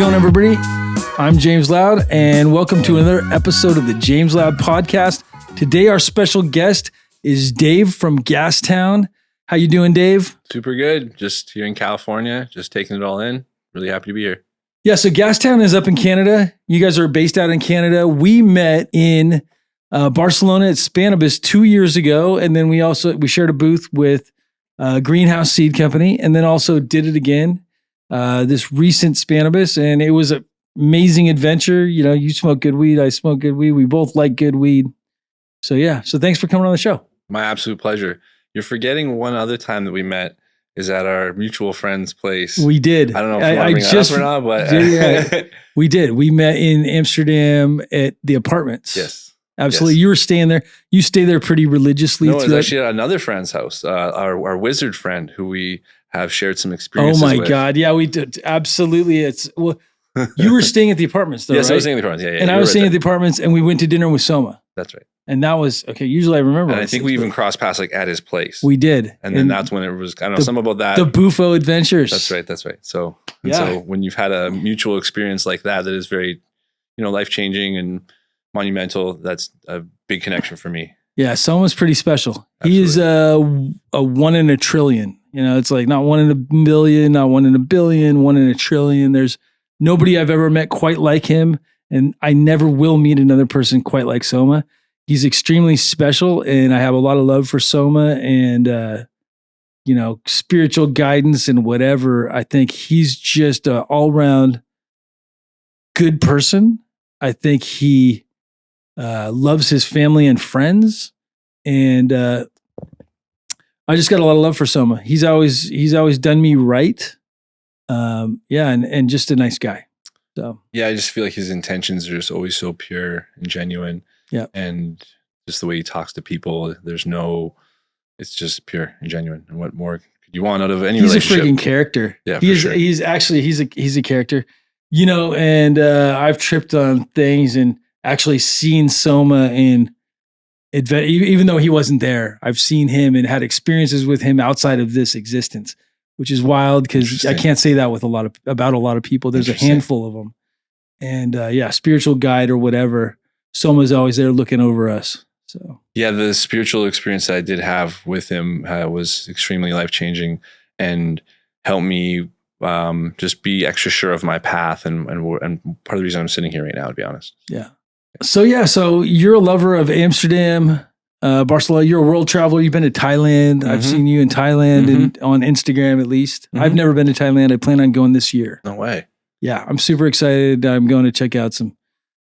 going, everybody? I'm James Loud, and welcome to another episode of the James Loud Podcast. Today, our special guest is Dave from Gastown. How you doing, Dave? Super good. Just here in California, just taking it all in. Really happy to be here. Yeah, so Gastown is up in Canada. You guys are based out in Canada. We met in Barcelona at Spannabis 2 years ago, and then we shared a booth with Greenhouse Seed Company, and then also did it again this recent Spannabis, and it was an amazing adventure. You know, you smoke good weed, I smoke good weed. We both like good weed. So yeah, so thanks for coming on the show. My absolute pleasure. You're forgetting one other time that we met is at our mutual friend's place. We did. I don't know if you want to bring that up or not, but yeah, we did. We met in Amsterdam at the apartments. Yes. Absolutely. Yes. You were staying there. You stay there pretty religiously. No, it was actually at another friend's house, our wizard friend who we have shared some experiences with. Oh my God. Yeah, we did. Absolutely. You were staying at the apartments though, yes, right? I was staying at the apartments. Yeah. And I was staying at the apartments, and we went to dinner with Soma. That's right. And that was, okay, usually I remember. And I think we even crossed paths like at his place. We did. And then that's when it was, I don't know, something about that. The Bufo Adventures. That's right. So when you've had a mutual experience like that is very, life-changing and monumental, that's a big connection for me. Yeah, Soma's pretty special. Absolutely. He is a 1 in a trillion. It's like not 1 in a million, not 1 in a billion, 1 in a trillion. There's nobody I've ever met quite like him. And I never will meet another person quite like Soma. He's extremely special, and I have a lot of love for Soma and, spiritual guidance and whatever. I think he's just an all-around good person. I think he loves his family and friends, and I just got a lot of love for Soma. He's always done me right. And just a nice guy. So yeah, I just feel like his intentions are just always so pure and genuine. Yeah. And just the way he talks to people, it's just pure and genuine. And what more could you want out of any relationship? He's a freaking character. Yeah, sure. He's a character, and I've tripped on things and actually seen Soma even though he wasn't there, I've seen him and had experiences with him outside of this existence, which is wild because I can't say that with about a lot of people. There's a handful of them. And spiritual guide or whatever, Soma's always there looking over us. So yeah, the spiritual experience that I did have with him was extremely life-changing and helped me just be extra sure of my path and part of the reason I'm sitting here right now, to be honest. Yeah. So you're a lover of Amsterdam, Barcelona. You're a world traveler. You've been to Thailand. Mm-hmm. I've seen you in Thailand and on Instagram at least. Mm-hmm. I've never been to Thailand. I plan on going this year. No way. Yeah, I'm super excited. I'm going to check out some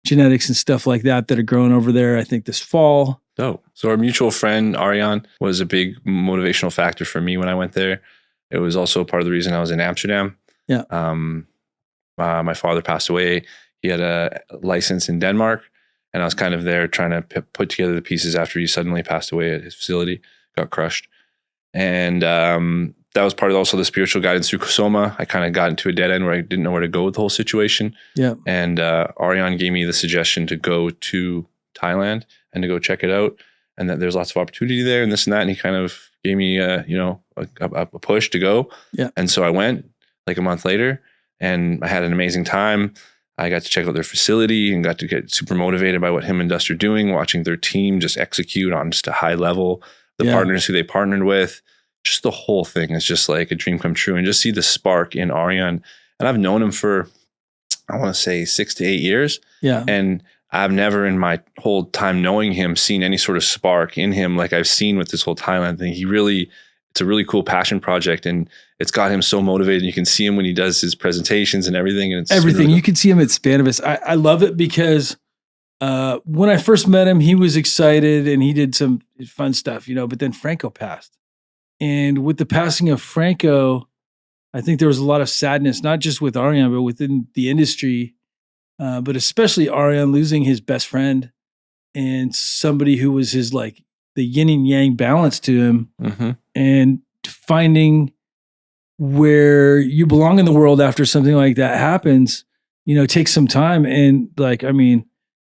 genetics and stuff like that are growing over there, I think this fall. Oh, so our mutual friend, Ariane, was a big motivational factor for me when I went there. It was also part of the reason I was in Amsterdam. Yeah. My father passed away. He had a license in Denmark, and I was kind of there trying to put together the pieces after he suddenly passed away at his facility, got crushed. And that was part of also the spiritual guidance through Soma. I kind of got into a dead end where I didn't know where to go with the whole situation. Yeah. And Ariane gave me the suggestion to go to Thailand and to go check it out, and that there's lots of opportunity there and this and that. And he kind of gave me a push to go. Yeah. And so I went like a month later, and I had an amazing time. I got to check out their facility and got to get super motivated by what him and Dust are doing, watching their team just execute on just a high level, the partners who they partnered with, just the whole thing is just like a dream come true. And just see the spark in Ariane. And I've known him for, I want to say 6 to 8 years. Yeah. And I've never in my whole time knowing him seen any sort of spark in him like I've seen with this whole Thailand thing. It's a really cool passion project, and it's got him so motivated. You can see him when he does his presentations and everything. And it's everything. Really you can see him at Spannabis. I love it because when I first met him, he was excited and he did some fun stuff, but then Franco passed. And with the passing of Franco, I think there was a lot of sadness, not just with Ariane, but within the industry, but especially Ariane losing his best friend and somebody who was his the yin and yang balance to him, and finding where you belong in the world after something like that happens, takes some time. And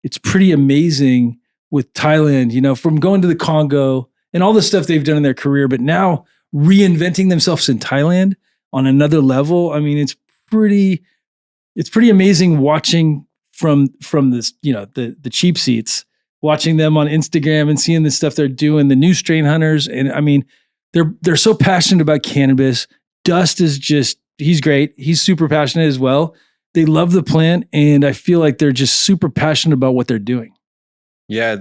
it's pretty amazing with Thailand, from going to the Congo and all the stuff they've done in their career, but now reinventing themselves in Thailand on another level. It's pretty it's pretty amazing watching from this, the cheap seats, watching them on Instagram and seeing the stuff they're doing, the new strain hunters. And I mean, they're so passionate about cannabis. Dust is he's great. He's super passionate as well. They love the plant, and I feel like they're just super passionate about what they're doing. Yeah,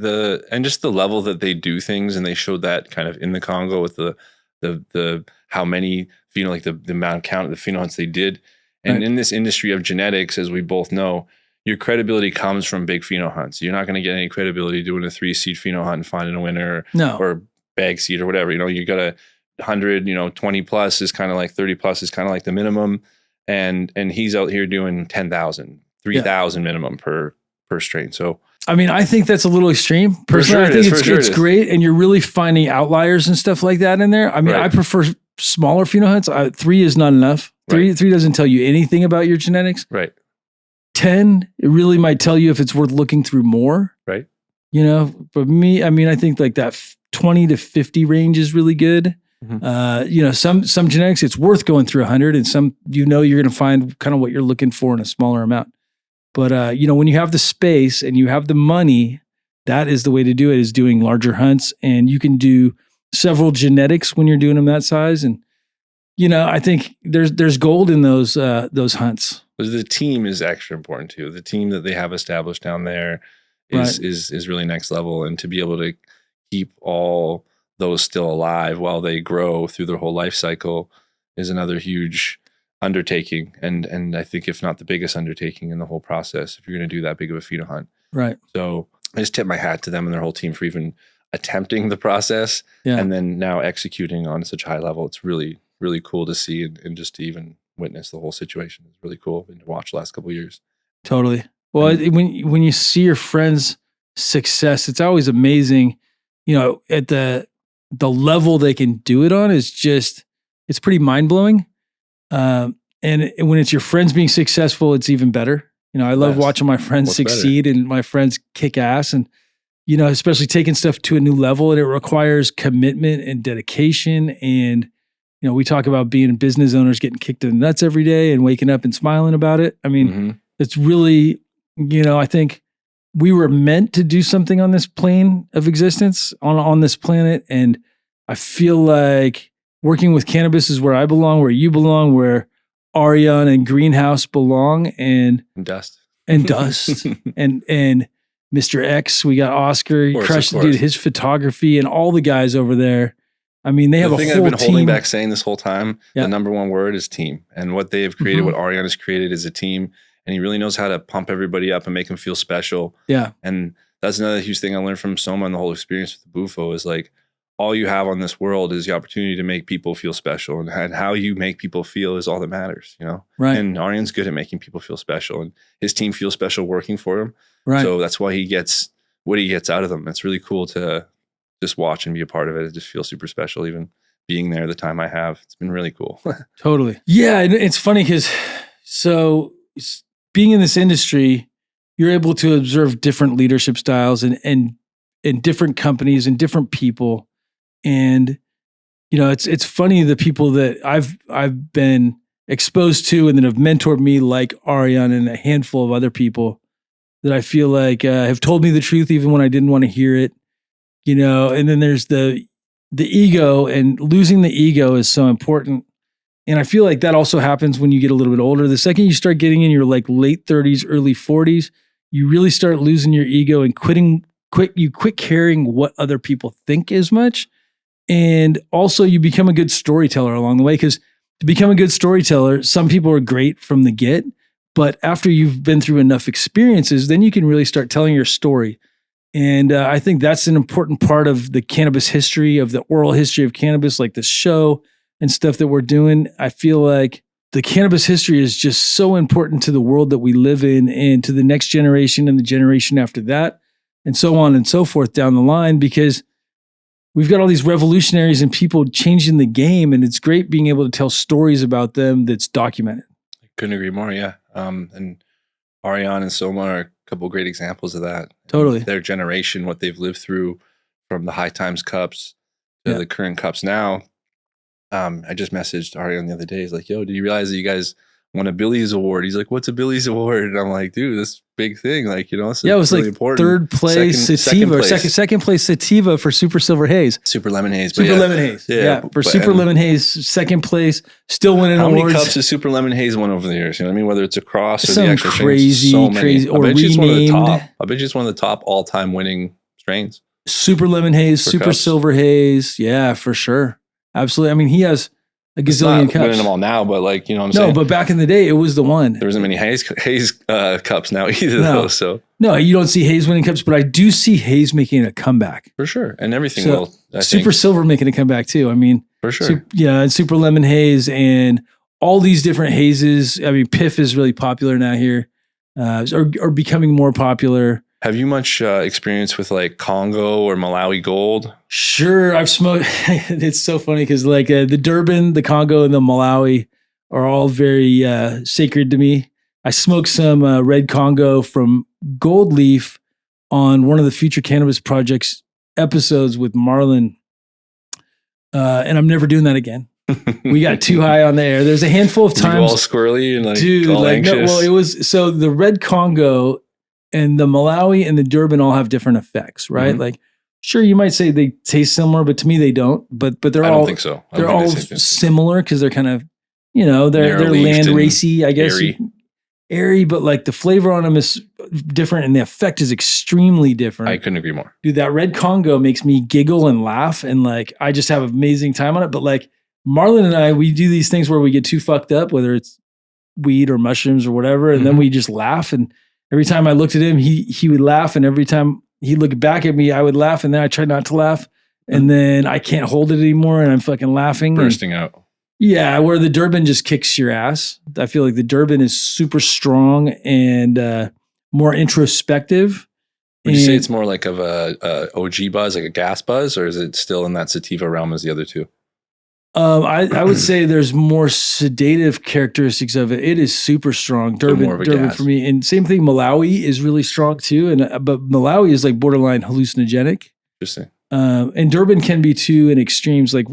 and just the level that they do things, and they showed that kind of in the Congo with the how many like the amount of count of the phenohunts they did. And Right. in this industry of genetics, as we both know, your credibility comes from big phenohunts. You're not going to get any credibility doing a 3-seed phenohunt and finding a winner or bag seed or whatever. You got 100, 20 plus is kind of like 30 plus is kind of like the minimum. And he's out here doing 10,000, 3,000 minimum per strain. So, I mean, I think that's a little extreme. Personally, I think it's great. And you're really finding outliers and stuff like that in there. I mean, I prefer smaller phenohunts. 3 is not enough. Three doesn't tell you anything about your genetics. Right. 10, it really might tell you if it's worth looking through more. Right. But me, I mean, I think like that 20 to 50 range is really good. Mm-hmm. Some genetics, it's worth going through 100, and some, you're going to find kind of what you're looking for in a smaller amount. But, when you have the space and you have the money, that is the way to do it, is doing larger hunts. And you can do several genetics when you're doing them that size. And, I think there's gold in those hunts. The team is extra important too. The team that they have established down there is really next level. And to be able to keep all those still alive while they grow through their whole life cycle is another huge undertaking. And I think if not the biggest undertaking in the whole process, if you're going to do that big of a pheno hunt. Right. So I just tip my hat to them and their whole team for even attempting the process and then now executing on such a high level. It's really, really cool to see and just to even witness the whole situation. It's really cool and to watch the last couple of years. Totally. Well, when you see your friends' success, it's always amazing. At the level they can do it on is it's pretty mind blowing. And when it's your friends being successful, it's even better. I love watching my friends succeed and my friends kick ass, and especially taking stuff to a new level. And it requires commitment and dedication. And we talk about being business owners getting kicked in the nuts every day and waking up and smiling about it. I mean, it's really, I think we were meant to do something on this plane of existence, on this planet. And I feel like working with cannabis is where I belong, where you belong, where Ariane and Greenhouse belong, and Dust and Mr. X. We got Oscar, crushed dude, his photography, and all the guys over there. I mean, they have a whole team. The thing I've been holding back saying this whole time, the number one word is team. And what they have created, what Ariane has created, is a team. And he really knows how to pump everybody up and make them feel special. Yeah. And that's another huge thing I learned from Soma and the whole experience with the Bufo is like, all you have on this world is the opportunity to make people feel special. And how you make people feel is all that matters, Right. And Ariane's good at making people feel special. And his team feels special working for him. Right. So that's why he gets what he gets out of them. It's really cool to just watch and be a part of it. It just feels super special, even being there the time I have. It's been really cool. Totally. Yeah. And it's funny because being in this industry, you're able to observe different leadership styles and different companies and different people. And, it's funny, the people that I've been exposed to and that have mentored me, like Ariane and a handful of other people that I feel like have told me the truth even when I didn't want to hear it, and then there's the ego, and losing the ego is so important. And I feel like that also happens when you get a little bit older. The second you start getting in your like late 30s, early 40s, you really start losing your ego and quit caring what other people think as much. And also you become a good storyteller along the way, because to become a good storyteller, some people are great from the get, but after you've been through enough experiences, then you can really start telling your story. And I think that's an important part of the cannabis history, of the oral history of cannabis, like this show and stuff that we're doing. I feel like the cannabis history is just so important to the world that we live in and to the next generation and the generation after that, and so on and so forth down the line, because we've got all these revolutionaries and people changing the game, and it's great being able to tell stories about them that's documented. Couldn't agree more. Yeah. And Ariane and Soma are a couple of great examples of that. Totally. And their generation, what they've lived through from the High Times Cups to the current cups now. I just messaged Ariane the other day. He's like, yo, did you realize that you guys won a Billy's Award. He's like, what's a Billy's Award? And I'm like, dude, this big thing. Like, so yeah, it was really like important. third place sativa, or second place sativa for Super Silver Haze. Super Lemon Haze. Super Lemon Haze. Yeah. For Super Lemon Haze, second place, still winning awards. How many cups has Super Lemon Haze won over the years? You know what I mean? Whether it's across or some the actual crazy, strains. So crazy, or I bet you it's one of the renamed. top. I bet you it's one of the top all-time winning strains. Super Lemon Haze, Super cups. Silver Haze. Yeah, for sure. Absolutely. I mean, he has a It's gazillion not cups. winning them all now, but like, you know what I'm saying? No, but back in the day, it was the one. There isn't many Haze cups now either, though. So No, you don't see Haze winning cups, but I do see Haze making a comeback. for sure, and everything So, will. I Super think, Silver making a comeback too. I mean, for sure. and Super Lemon Haze and all these different hazes. I mean, Piff is really popular now here, or becoming more popular. Have you much experience with like Congo or Malawi Gold? Sure, I've smoked. It's so funny because like the Durban, the Congo, and the Malawi are all very sacred to me. I smoked some red Congo from Gold Leaf on one of the Future Cannabis Projects episodes with Marlon, and I'm never doing that again. We got too high on the air. There's a handful of You all times, squirrely and like dude. all Like, anxious. well, it was so the red Congo and the Malawi and the Durban all have different effects, right? Mhm. Like, sure, you might say they taste similar, but to me they don't. But they're I all don't think so. I don't they're think all they say similar because they're kind of, they're Narrow-leafed land and racy, I guess. airy. Airy, but like the flavor on them is different and the effect is extremely different. I couldn't agree more. Dude, that red Congo makes me giggle and laugh, and like I just have an amazing time on it. But like Marlon and I, we do these things where we get too fucked up, whether it's weed or mushrooms or whatever, and then we just laugh. And every time I looked at him, he would laugh, and every time he looked back at me, I would laugh, and then I tried not to laugh, and then I can't hold it anymore, and I'm fucking laughing. Bursting out. Yeah, where the Durban just kicks your ass. I feel like the Durban is super strong and more introspective. Would you say And- it's more like of a OG buzz, like a gas buzz, or is it still in that sativa realm as the other two? I would say there's more sedative characteristics of it. It is super strong. So more of a Durban gas. for me. And same thing, Malawi is really strong too. But Malawi is like borderline hallucinogenic. Interesting. And Durban can be too in extremes. Like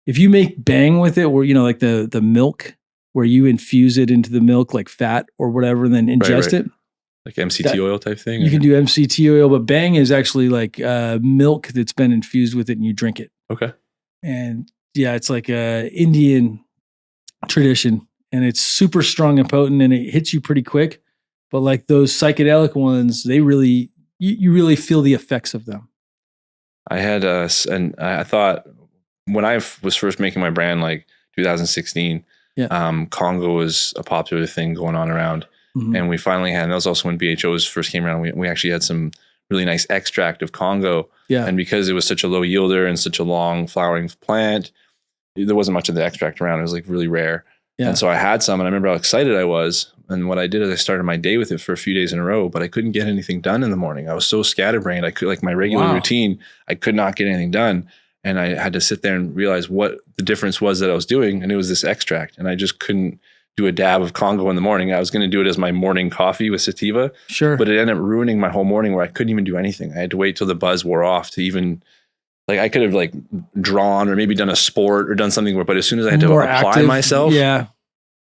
if you make bang with it, or like the milk, where you infuse it into the milk like fat or whatever, and then ingest right. it. Like MCT oil type thing? You can do MCT oil, but bang is actually like milk that's been infused with it and you drink it. Okay. And yeah, it's like a Indian tradition, and it's super strong and potent, and it hits you pretty quick. But like those psychedelic ones, they really, you really feel the effects of them. I had and I thought when I was first making my brand, like 2016, Congo was a popular thing going on around. Mhm. And we finally had, and that was also when BHOs first came around. We actually had some really nice extract of Congo. Yeah. And because it was such a low yielder and such a long flowering plant, there wasn't much of the extract around. It was like really rare. Yeah. And so I had some, and I remember how excited I was. And what I did is I started my day with it for a few days in a row, but I couldn't get anything done in the morning. I was so scatterbrained. I could, like my regular Wow. routine, I could not get anything done. And I had to sit there and realize what the difference was that I was doing. And it was this extract. And I just couldn't do a dab of Congo in the morning. I was going to do it as my morning coffee with sativa, Sure. but it ended up ruining my whole morning where I couldn't even do anything. I had to wait till the buzz wore off to even, like I could have like drawn or maybe done a sport or done something, but as soon as I had to More apply active. myself, Yeah.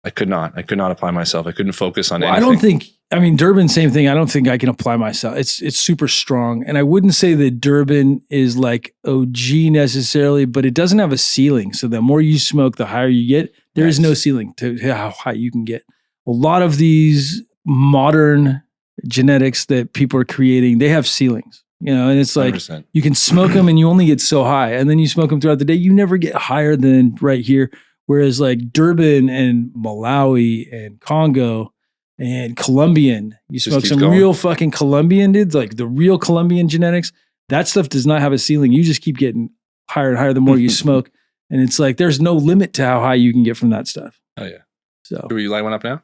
I could not apply myself. I couldn't focus on Well, I anything. don't think, Durban, same thing. I don't think I can apply myself. It's super strong. And I wouldn't say that Durban is like OG necessarily, but it doesn't have a ceiling. So the more you smoke, the higher you get. There is Nice. no ceiling to how high you can get. A lot of these modern genetics that people are creating, they have ceilings, and it's like 100%. you can smoke them and you only get so high. And then you smoke them throughout the day. You never get higher than right here. Whereas like Durban and Malawi and Congo and Colombian, you Just smoke keeps some going. real fucking Colombian dudes, like the real Colombian genetics. That stuff does not have a ceiling. You just keep getting higher and higher the more you smoke. And it's like there's no limit to how high you can get from that stuff. Oh yeah. So Do you light one up now?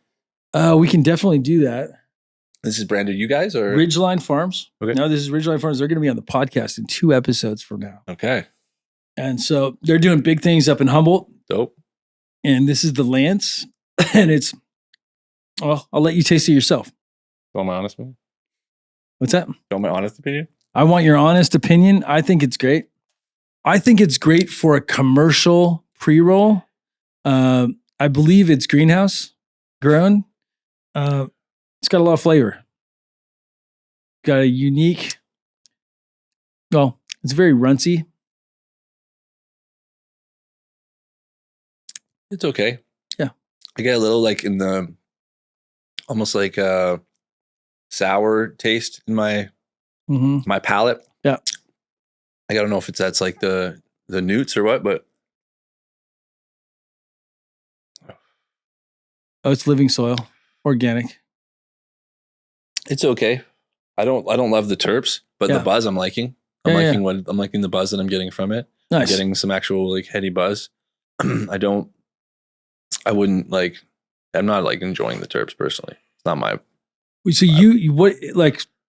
we can definitely do that. This is branded you guys or? Ridgeline Farms. Okay. No, this is Ridgeline Farms. They're going to be on the podcast in 2 episodes from now. Okay. And so they're doing big things up in Humboldt. Dope. And this is the Lance. And it's, well, I'll let you taste it yourself. You want my honest opinion? What's that? You want my honest opinion? I want your honest opinion. I think it's great. I think it's great for a commercial pre-roll. I believe it's greenhouse grown. It's got a lot of flavor. Got a unique, well, it's very runcy. It's okay. Yeah. I get a little like in the, almost like a sour taste in my palate. Yeah. I don't know if that's like the newts or what, but. Oh, it's living soil, organic. It's okay. I don't love the terps, but the buzz I'm liking. I'm liking the buzz that I'm getting from it. Nice. I'm getting some actual like heady buzz. I'm not like enjoying the terps personally. It's not my.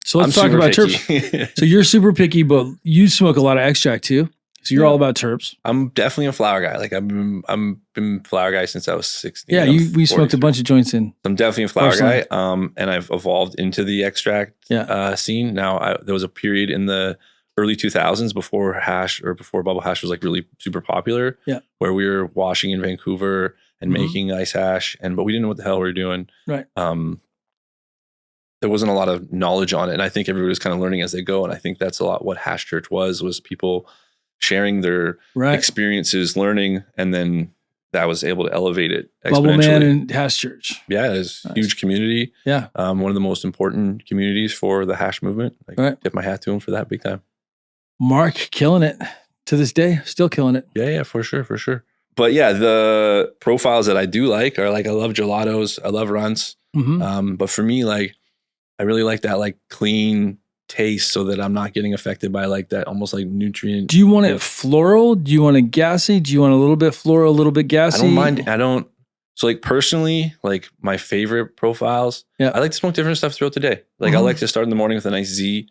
So let's talk about terps. So you're super picky, but you smoke a lot of extract too. So you're all about terps. I'm definitely a flower guy. Like I've been flower guy since I was 16. Yeah, we smoked a bunch of joints in. I'm definitely a flower guy. And I've evolved into the extract scene. Now there was a period in the early 2000s before hash or before bubble hash was like really super popular. Yeah, where we were washing in Vancouver and making ice hash, but we didn't know what the hell we were doing. Right. There wasn't a lot of knowledge on it, and I think everybody was kind of learning as they go. And I think that's a lot what Hash Church was people sharing their experiences, learning, and then that was able to elevate it exponentially. Bubble Man and Hash Church. Yeah, it's a huge community. Yeah. One of the most important communities for the hash movement. Tip my hat to him for that big time. Mark killing it to this day, still killing it. Yeah, for sure. But yeah, the profiles that I do like are like, I love gelatos, I love runts. But for me, like, I really like that like clean taste so that I'm not getting affected by like that almost like nutrient. Do you want it floral? Do you want it gassy? Do you want a little bit floral, a little bit gassy? I don't mind. So like personally, like my favorite profiles, I like to smoke different stuff throughout the day. Like I like to start in the morning with a nice Z.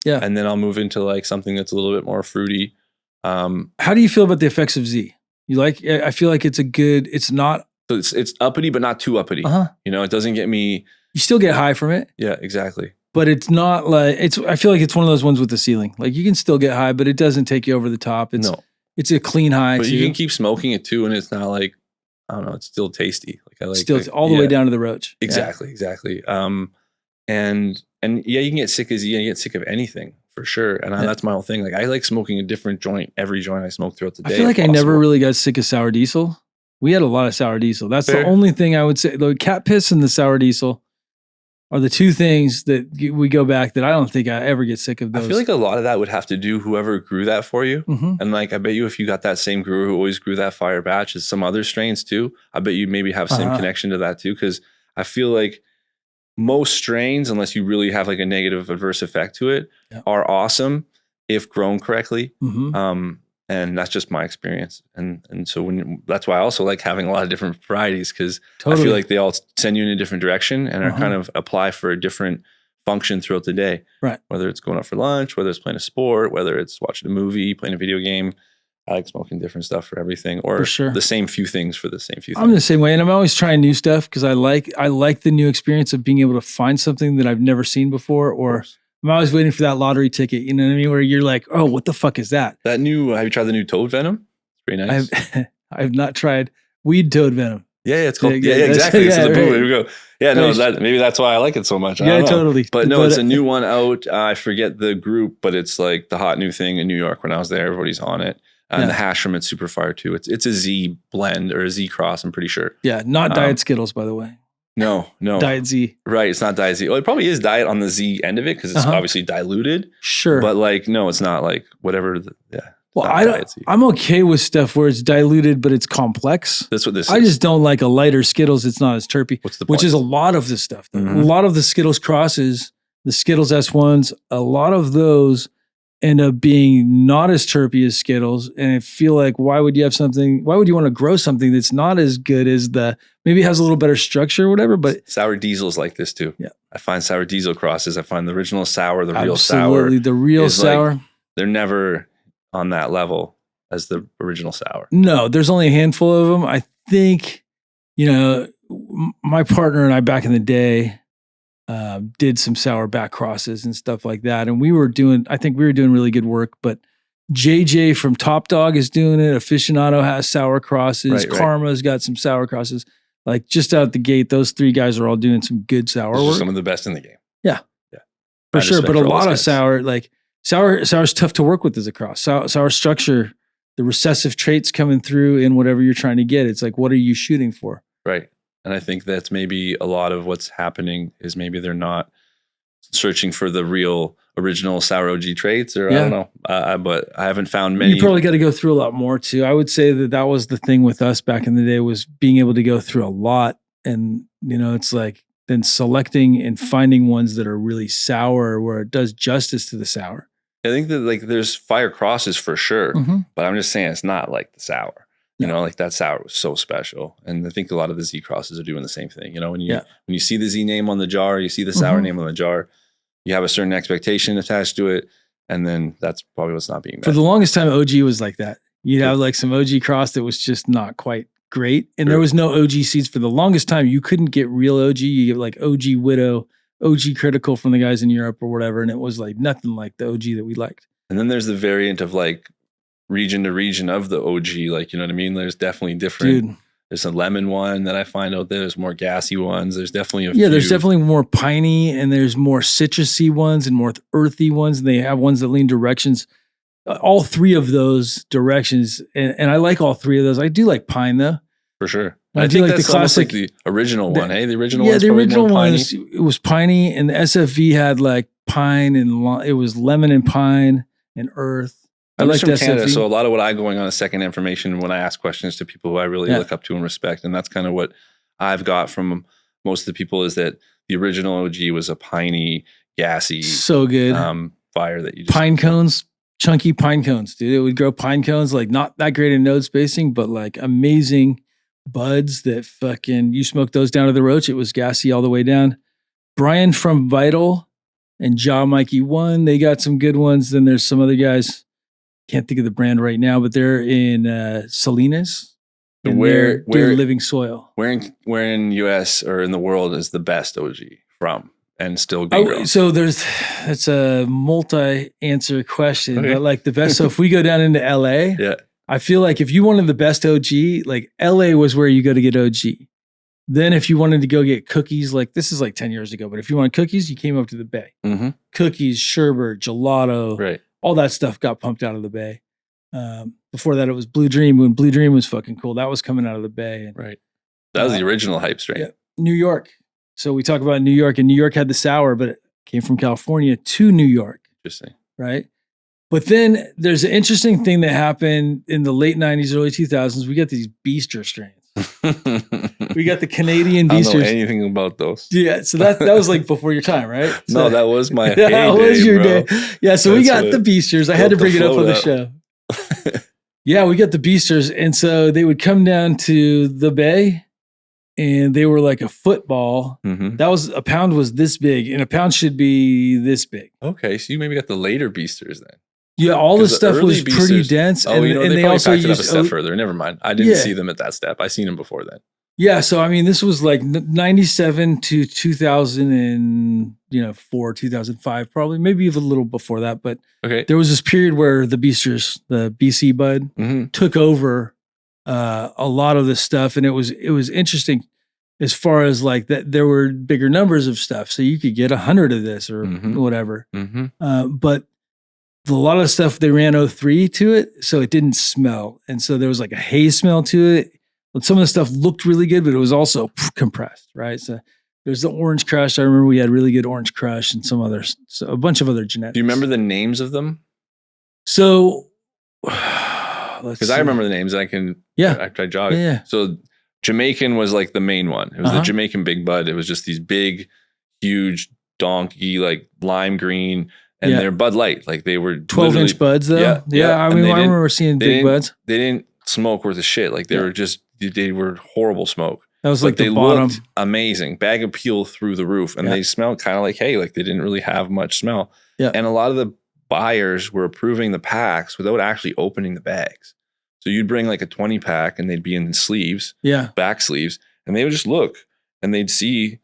Yeah. And then I'll move into like something that's a little bit more fruity. How do you feel about the effects of Z? I feel like it's not. So it's uppity, but not too uppity. You know, it doesn't get me. You still get high from it. Yeah, exactly. But it's not like I feel like it's one of those ones with the ceiling. Like you can still get high, but it doesn't take you over the top. It's a clean high. But you can keep smoking it too, and it's not like, I don't know, it's still tasty. Like I like still all the way down to the roach. Exactly. And yeah, you can get sick of Z, and you get sick of anything for sure. And that's my whole thing. Like I like smoking a different joint every joint I smoke throughout the day. I feel like I never really got sick of sour diesel. We had a lot of sour diesel. That's the only thing I would say. The cat piss and the sour diesel are the two things that we go back that I don't think I ever get sick of those. I feel like a lot of that would have to do whoever grew that for you. And like, I bet you if you got that same grower who always grew that fire batch as some other strains too, I bet you maybe have same connection to that too. Cause I feel like most strains, unless you really have like a negative adverse effect to it, are awesome if grown correctly. And that's just my experience. And so that's why I also like having a lot of different varieties, because I feel like they all send you in a different direction and are kind of apply for a different function throughout the day. Right. Whether it's going out for lunch, whether it's playing a sport, whether it's watching a movie, playing a video game. I like smoking different stuff for everything, or the same few things for the same few things. I'm the same way. And I'm always trying new stuff because I like the new experience of being able to find something that I've never seen before, or I'm always waiting for that lottery ticket, you know what I mean? Where you're like, oh, what the fuck is that? Have you tried the new toad venom? It's pretty nice. I've not tried weed toad venom. Yeah, it's called, exactly. So there we go. Yeah, no, maybe that's why I like it so much. I don't know. Totally. But no, it's a new one out. I forget the group, but it's like the hot new thing in New York. When I was there, everybody's on it. And the hash from it's super fire too. It's a Z blend or a Z cross, I'm pretty sure. Yeah, not Diet Skittles, by the way. No. Diet Z. Right, it's not Diet Z. Well, it probably is Diet on the Z end of it because it's obviously diluted. Sure. But like, no, it's not like whatever. Well, I'm okay with stuff where it's diluted, but it's complex. That's what this is. I just don't like a lighter Skittles. It's not as terpy. What's the point? Which is a lot of this stuff. A lot of the Skittles crosses, the Skittles S1s, a lot of those end up being not as terpy as Skittles. And I feel like, why would you want to grow something that's not as good as maybe has a little better structure or whatever, but sour diesel's like this too. Yeah. I find sour diesel crosses. I find the original sour, the real sour. Absolutely. The real sour. Like, they're never on that level as the original sour. No, there's only a handful of them. I think, my partner and I back in the day, did some sour back crosses and stuff like that. And I think we were doing really good work, but JJ from Top Dog is doing it. Aficionado has sour crosses. Karma's got some sour crosses. Like just out the gate, those 3 guys are all doing some good sour Those are work. some of the best in the game. Yeah. Yeah. For I sure. respect But a for all lot those of guys. sour, like sour's tough to work with as a cross. Sour structure, the recessive traits coming through in whatever you're trying to get. It's like, what are you shooting for? Right. And I think that's maybe a lot of what's happening is maybe they're not searching for the real original sour OG traits, or I don't know. But I haven't found many. You probably got to go through a lot more too. I would say that was the thing with us back in the day, was being able to go through a lot. And, it's like then selecting and finding ones that are really sour where it does justice to the sour. I think that like there's fire crosses for sure, Mm-hmm. but I'm just saying it's not like the sour. Like that sour was so special. And I think a lot of the Z crosses are doing the same thing. When you see the Z name on the jar, you see the sour name on the jar, you have a certain expectation attached to it. And then that's probably what's not being met. For the longest time, OG was like that. You'd have like some OG cross that was just not quite great. And there was no OG seeds for the longest time. You couldn't get real OG. You get like OG Widow, OG Critical from the guys in Europe or whatever. And it was like nothing like the OG that we liked. And then there's the variant of like region to region of the OG. Like, you know what I mean? There's definitely different. Dude. There's a lemon one that I find out there. There's more gassy ones. There's definitely a few. Yeah, there's definitely more piney and there's more citrusy ones and more earthy ones. And they have ones that lean directions. All 3 of those directions. And I like all 3 of those. I do like pine though. For sure. I do like the classic, like the original one. Hey, the original one. Yeah, the original one it was piney, and the SFV had like pine and it was lemon and pine and earth. I'm just from Canada, so a lot of what I'm going on is second information when I ask questions to people who I really look up to and respect, and that's kind of what I've got from most of the people is that the original OG was a piney, gassy, so good fire that you just pine cones, chunky pine cones, dude. It would grow pine cones like not that great in node spacing, but like amazing buds that fucking you smoke those down to the roach. It was gassy all the way down. Brian from Vital and Jaw Mikey 1, they got some good ones. Then there's some other guys. Can't think of the brand right now, but they're in Salinas. Where Living Soil? Where in US or in the world is the best OG from and still being grown? So it's a multi-answer question, but like the best. So if we go down into LA, I feel like if you wanted the best OG, like LA was where you go to get OG. Then if you wanted to go get cookies, like this is like 10 years ago, but if you wanted cookies, you came up to the Bay. Mm-hmm. Cookies, sherbet, gelato, right. All that stuff got pumped out of the Bay. Before that, it was Blue Dream. When Blue Dream was fucking cool, that was coming out of the Bay. And, right. That was the original hype strain. Yeah, New York. So we talk about New York, and New York had the sour, but it came from California to New York. Interesting. Right? But then there's an interesting thing that happened in the late 90s, early 2000s. We got these Beaster strains. We got the Canadian Beasters. I don't know anything about those. Yeah, so that was like before your time, right? So, no, that was my heyday, that was your bro. day. Yeah, so we got the Beasters. I had to bring it up on the show. Yeah, we got the Beasters. And so they would come down to the Bay and they were like a football. Mm-hmm. That was a pound was this big, and a pound should be this big. Okay, so you maybe got the later Beasters then. Yeah, all the stuff was pretty dense. Oh, and they also packed it up a step further. Never mind. I didn't see them at that step. I seen them before then. Yeah, so I mean, this was like 97 to 2004, 2005, probably, maybe even a little before that. But there was this period where the Beasters, the BC bud, took over a lot of this stuff, and it was interesting as far as like that there were bigger numbers of stuff, so you could get 100 of this or whatever. But a lot of stuff they ran O3 to it, so it didn't smell, and so there was like a haze smell to it. But some of the stuff looked really good, but it was also compressed, right? So there's the Orange Crush. I remember we had really good Orange Crush and some others, so a bunch of other genetics. Do you remember the names of them? So, because I remember the names. I can, I jog. Yeah. So Jamaican was like the main one. It was the Jamaican Big Bud. It was just these big, huge, donkey, like lime green. And they're Bud Light. Like they were 12-inch buds though. Yeah. I mean, I remember seeing big buds. They didn't smoke worth of shit. Like they were horrible smoke. That was like they the bottom. Looked amazing. Bag appeal through the roof. And they smelled kind of like hay. Like they didn't really have much smell. Yeah. And a lot of the buyers were approving the packs without actually opening the bags. So you'd bring like a 20 pack and they'd be in sleeves, back sleeves, and they would just look and they'd see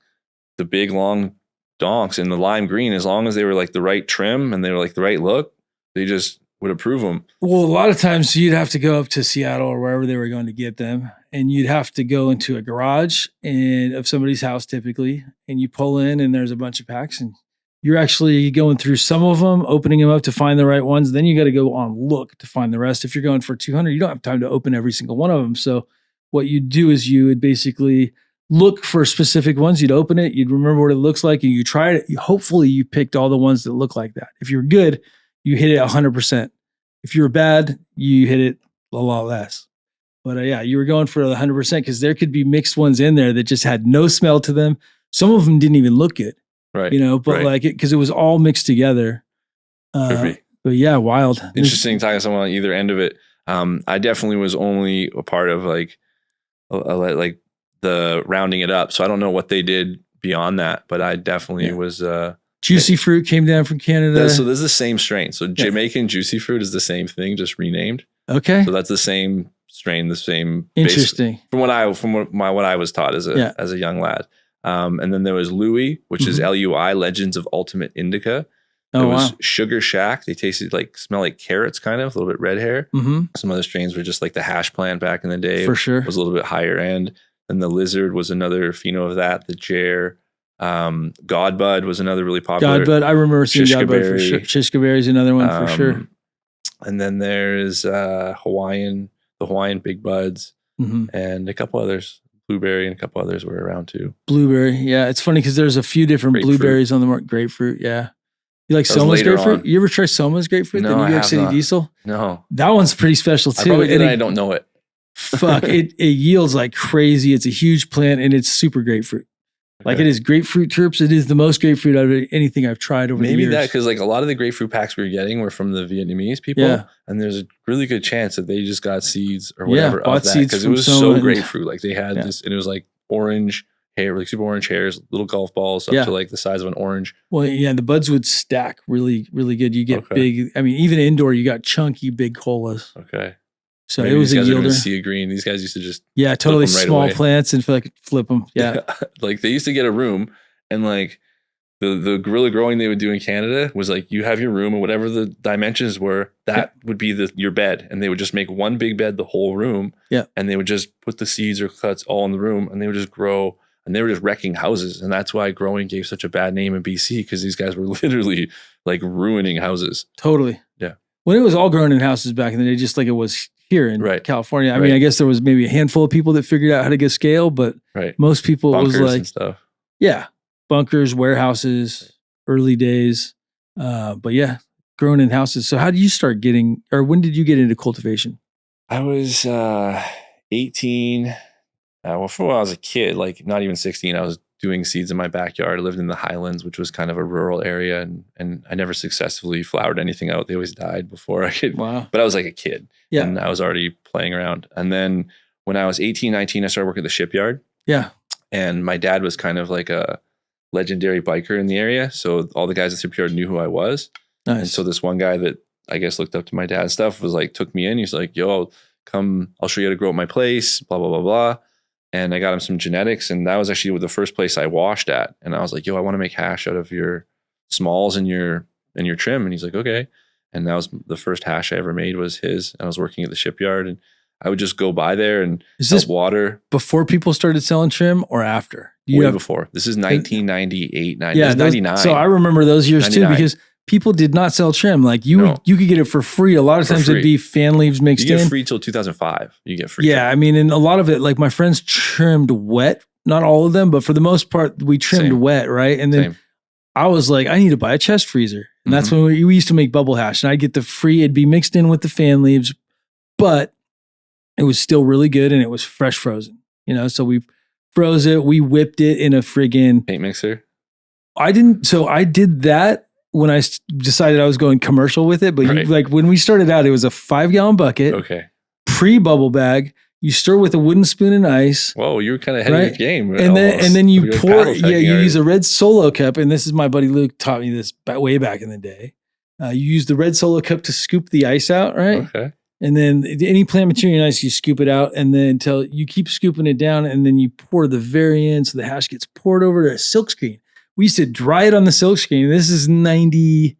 the big long donks in the lime green. As long as they were like the right trim and they were like the right look, they just would approve them. Well, a lot of times you'd have to go up to Seattle or wherever they were going to get them. and you'd have to go into a garage and of somebody's house typically, and you pull in and there's a bunch of packs, and you're actually going through some of them, opening them up to find the right ones. Then you got to go on look to find the rest. If you're going for 200, you don't have time to open every single one of them. So what you'd do is you would basically look for specific ones. You'd open it, you'd remember what it looks like, and you try it. Hopefully you picked all the ones that look like that. If you're good, you hit it 100%. If you're bad, you hit it a lot less. But yeah, you were going for the 100% because there could be mixed ones in there that just had no smell to them. Some of them didn't even look good, right? But like it, because it was all mixed together. But yeah, wild. Interesting talking to someone on either end of it. I definitely was only a part of like the rounding it up. So I don't know what they did beyond that, but I definitely was. Juicy Fruit came down from Canada. So this is the same strain. So Jamaican Juicy Fruit is the same thing, just renamed. Okay. So that's the same strain, the same. Interesting. From what I was taught as a young lad. And then there was Louis, which is LUI, Legends of Ultimate Indica. There was Sugar Shack. They smell like carrots, kind of a little bit red hair. Some other strains were just like the hash plant back in the day. For sure. It was a little bit higher end. And the Lizard was another pheno of that. The Jer. Godbud was another really popular. Godbud, I remember seeing Godbud for sure. Shishka Berry is another one for sure. And then there's the Hawaiian Big Buds, and a couple others. Blueberry and a couple others were around too. Blueberry, yeah. It's funny because there's a few different blueberries on the market. Grapefruit, yeah. You like Soma's grapefruit? On. You ever try Soma's grapefruit? No, the New York City not. Diesel? No. That one's pretty special too. I probably did, and I don't know it. Fuck, it yields like crazy. It's a huge plant and it's super grapefruit. Okay. Like it is grapefruit terps. It is the most grapefruit out of anything I've tried over the years. Maybe that because like a lot of the grapefruit packs we were getting were from the Vietnamese people, and there's a really good chance that they just got seeds or whatever of that because it was so grapefruit. Like they had this, and it was like orange hair, like super orange hairs, little golf balls up to like the size of an orange. Well, yeah, the buds would stack really, really good. You get big. I mean, even indoor, you got chunky big colas. Okay. So maybe it was a yielder. Sea green. These guys used to just totally flip them small away. plants and feel like flip them. Yeah. Like they used to get a room and like the guerrilla growing they would do in Canada was like you have your room and whatever the dimensions were, that would be your bed. And they would just make one big bed the whole room. Yeah. And they would just put the seeds or cuts all in the room and they would just grow and they were just wrecking houses. And that's why growing gave such a bad name in BC because these guys were literally like ruining houses. Totally. Yeah. When it was all grown in houses back in the day, just like it was here in California. I mean, I guess there was maybe a handful of people that figured out how to get scale, but most people bunkers it was like and stuff. Yeah. Bunkers, warehouses, early days. But yeah, grown in houses. So how did you start getting, or when did you get into cultivation? I was 18. Well, from when I was a kid, like not even 16, I was doing seeds in my backyard. I lived in the Highlands, which was kind of a rural area, and I never successfully flowered anything out. They always died before I could. Wow. But I was like a kid. Yeah. And I was already playing around. And then when I was 18, 19, I started working at the shipyard. Yeah. And my dad was kind of like a legendary biker in the area. So all the guys at the shipyard knew who I was. Nice. And so this one guy that I guess looked up to my dad and stuff was like, took me in. He's like, yo, come, I'll show you how to grow at my place, blah, blah, blah, blah. And I got him some genetics. And that was actually the first place I washed at. And I was like, yo, I want to make hash out of your smalls and your trim. And he's like, okay. And that was the first hash I ever made was his. And I was working at the shipyard and I would just go by there and help water. Before people started selling trim or after? Way before. This is 1998, 99. So I remember those years 99. Too because people did not sell trim. Like you could get it for free. A lot of times it'd be fan leaves mixed in. You get free till 2005. You get free. Yeah. Trim. I mean, and a lot of it, like my friends trimmed wet. Not all of them, but for the most part, we trimmed wet, right? And then I was like, I need to buy a chest freezer. And that's when we used to make bubble hash. And I'd get the free, it'd be mixed in with the fan leaves, but it was still really good and it was fresh frozen. So we froze it, we whipped it in a friggin' paint mixer. I did that when I decided I was going commercial with it. But like when we started out, it was a 5-gallon bucket. Okay. Pre-bubble bag. You stir with a wooden spoon and ice. Whoa, you were kind of ahead of your game. And then you pour, you use a red Solo cup. And this is my buddy Luke taught me this way back in the day. You use the red Solo cup to scoop the ice out, right? Okay. And then any plant material ice, you scoop it out and then until you keep scooping it down and then you pour the very end so the hash gets poured over to a silk screen. We used to dry it on the silk screen. This is 97,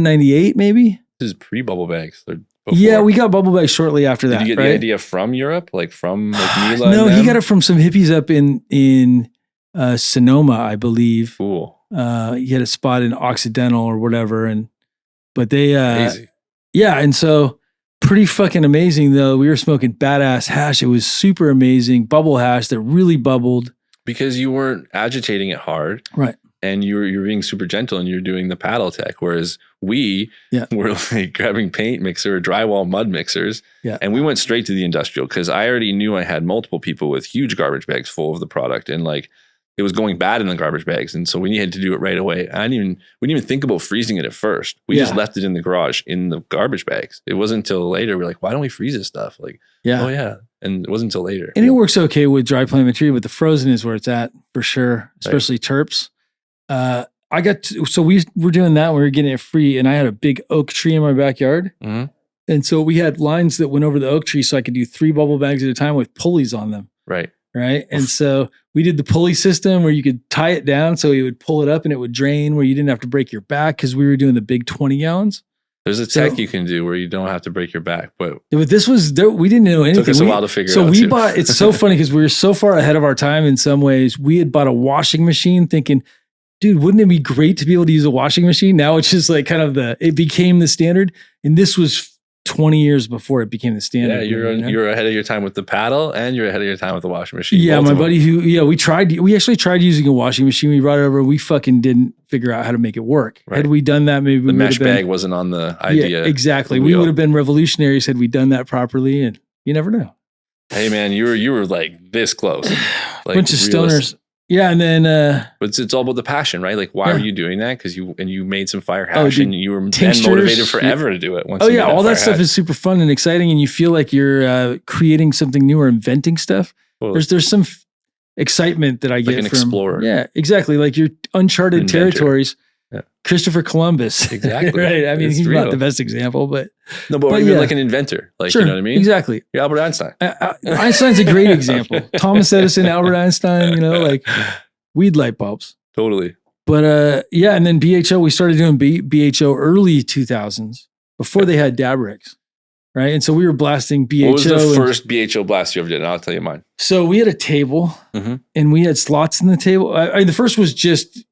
98 maybe. This is pre-bubble bags. They're before? Yeah, we got bubble bags shortly after that. Did you get right? the idea from Europe, like from like Mila? No, and he them? got it from some hippies up in Sonoma, I believe. Cool. He had a spot in Occidental or whatever, but they Crazy. yeah, and so pretty fucking amazing though. We were smoking badass hash. It was super amazing bubble hash that really bubbled Because you weren't agitating it hard, right? and you're being super gentle, and you're doing the paddle tech. Whereas we were like grabbing paint mixer, or drywall mud mixers, and we went straight to the industrial because I already knew I had multiple people with huge garbage bags full of the product, and like it was going bad in the garbage bags, and so we needed to do it right away. We didn't even think about freezing it at first. We just left it in the garage in the garbage bags. It wasn't until later we're like, why don't we freeze this stuff? Like, oh yeah. And it wasn't until later. And it works okay with dry plant material, but the frozen is where it's at for sure, especially terps. So we were doing that. We were getting it free, and I had a big oak tree in my backyard. Mm-hmm. And so we had lines that went over the oak tree so I could do 3 bubble bags at a time with pulleys on them. Right. And so we did the pulley system where you could tie it down so you would pull it up and it would drain, where you didn't have to break your back because we were doing the big 20 gallons. There's a tech you can do where you don't have to break your back, but this was, we didn't know anything. Took us a while to figure it out. So we bought, it's so funny because we were so far ahead of our time in some ways. We had bought a washing machine thinking, dude, wouldn't it be great to be able to use a washing machine? Now it's just like kind of it became the standard. And this was 20 years before it became the standard. Yeah, you're ahead of your time with the paddle, and you're ahead of your time with the washing machine. Yeah, my buddy we actually tried using a washing machine. We brought it over. We fucking didn't figure out how to make it work. Right. Had we done that, maybe the mesh bag wasn't on the idea. Yeah, exactly. We would have been revolutionaries had we done that properly, and you never know. Hey man, you were like this close. Like bunch of stoners. Yeah, and then but it's all about the passion, right? Like, why are you doing that? Because you made some fire hash, and you were then motivated forever to do it. Once all that stuff is super fun and exciting, and you feel like you're creating something new or inventing stuff. Totally. There's some excitement that I get like an from explorer. Yeah, exactly. Like your uncharted territories. Yeah. Christopher Columbus. Exactly. Right. I mean, he's not the best example, but you're like an inventor. Like, you know what I mean? Exactly. You're Albert Einstein. Einstein's a great example. Thomas Edison, Albert Einstein, like weed light bulbs. Totally. But and then BHO, we started doing BHO early 2000s before they had dab rigs. Right. And so we were blasting BHO. What was the first BHO blast you ever did? And I'll tell you mine. So we had a table and we had slots in the table. The first was just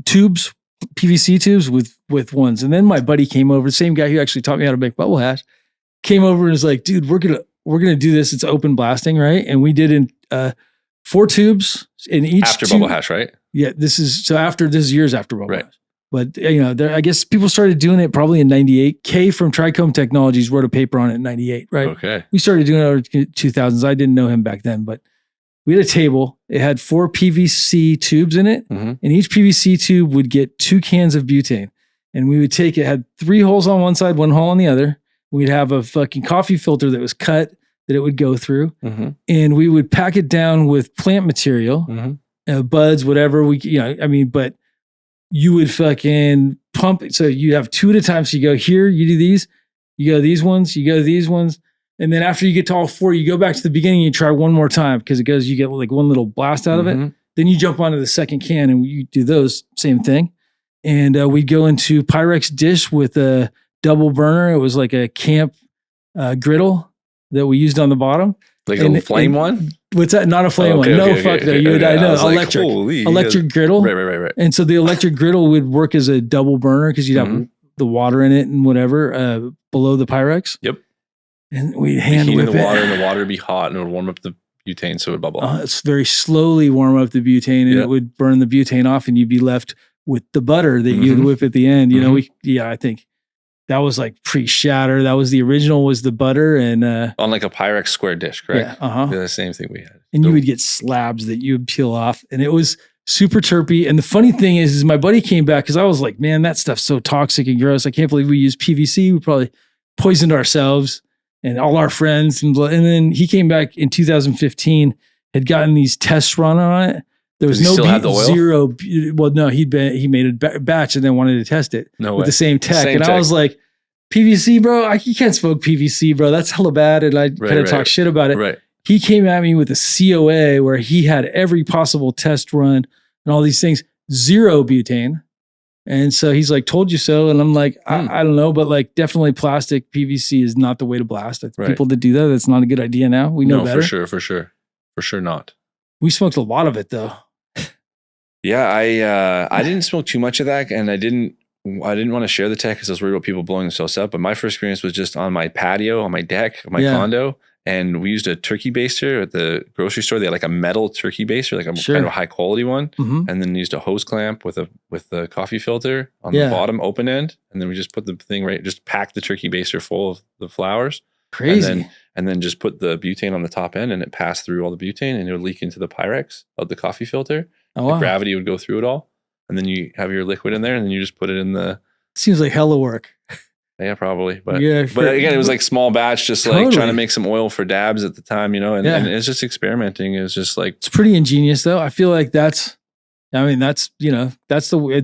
tubes, PVC tubes with ones. And then my buddy came over, the same guy who actually taught me how to make bubble hash, came over and was like, dude, we're gonna do this. It's open blasting, right? And we did in 4 tubes in each after bubble hash, right? Yeah, this is years after bubble hash. But I guess people started doing it probably in 98. Kay from Trichome Technologies wrote a paper on it in 98, right? Okay. We started doing it in the 2000s. I didn't know him back then, but we had a table. It had 4 PVC tubes in it, and each PVC tube would get 2 cans of butane. And we would take it, had 3 holes on one side, 1 hole on the other. We'd have a fucking coffee filter that was cut that it would go through. And we would pack it down with plant material, buds, whatever but you would fucking pump it. So you have 2 at a time. So you go here, you do these, you go these ones, you go these ones. And then after you get to all 4, you go back to the beginning and you try one more time because you get like one little blast out of it. Then you jump onto the second can and you do those, same thing. And we'd go into Pyrex dish with a double burner. It was like a camp griddle that we used on the bottom. Like a flame one? What's that? Not a flame one. No, fuck no. You would, I know. Electric. Like, electric griddle. Right. And so the electric griddle would work as a double burner because you'd have the water in it and whatever below the Pyrex. Yep. And we'd hand whip the water, and the water would be hot, and it would warm up the butane so it would bubble. It's very slowly warm up the butane, and it would burn the butane off, and you'd be left with the butter that you'd whip at the end. I think that was like pre-shatter. That was the original, was the butter, and on like a Pyrex square dish, correct? Yeah, the same thing we had. And you would get slabs that you would peel off, and it was super terpy. And the funny thing is my buddy came back because I was like, man, that stuff's so toxic and gross. I can't believe we used PVC. We probably poisoned ourselves and all our friends. And then he came back in 2015, had gotten these tests run on it. There was no zero. Well, no, he made a batch and then wanted to test it with the same tech. I was like, PVC, bro, you can't smoke PVC, bro. That's hella bad. And I kind of talk shit about it. Right. He came at me with a COA where he had every possible test run and all these things. 0 butane. And so he's like, told you so. And I'm like, I don't know, but like definitely plastic PVC is not the way to blast. People that do that, that's not a good idea now. We know better. For sure not. We smoked a lot of it though. Yeah, I didn't smoke too much of that, and I didn't want to share the tech because I was worried about people blowing themselves up. But my first experience was just on my patio, on my deck of my condo. And we used a turkey baster at the grocery store. They had like a metal turkey baster, like a kind of a high quality one. Mm-hmm. And then used a hose clamp with the coffee filter on the bottom open end. And then we just put the thing just packed the turkey baster full of the flowers. Crazy. And then just put the butane on the top end, and it passed through all the butane, and it would leak into the Pyrex of the coffee filter. Oh, wow. The gravity would go through it all. And then you have your liquid in there, and then you just put it in the... Seems like hella work. Yeah, probably. But again, it was like small batch, just like trying to make some oil for dabs at the time, and it's just experimenting. It's just like... It's pretty ingenious though. I feel like it's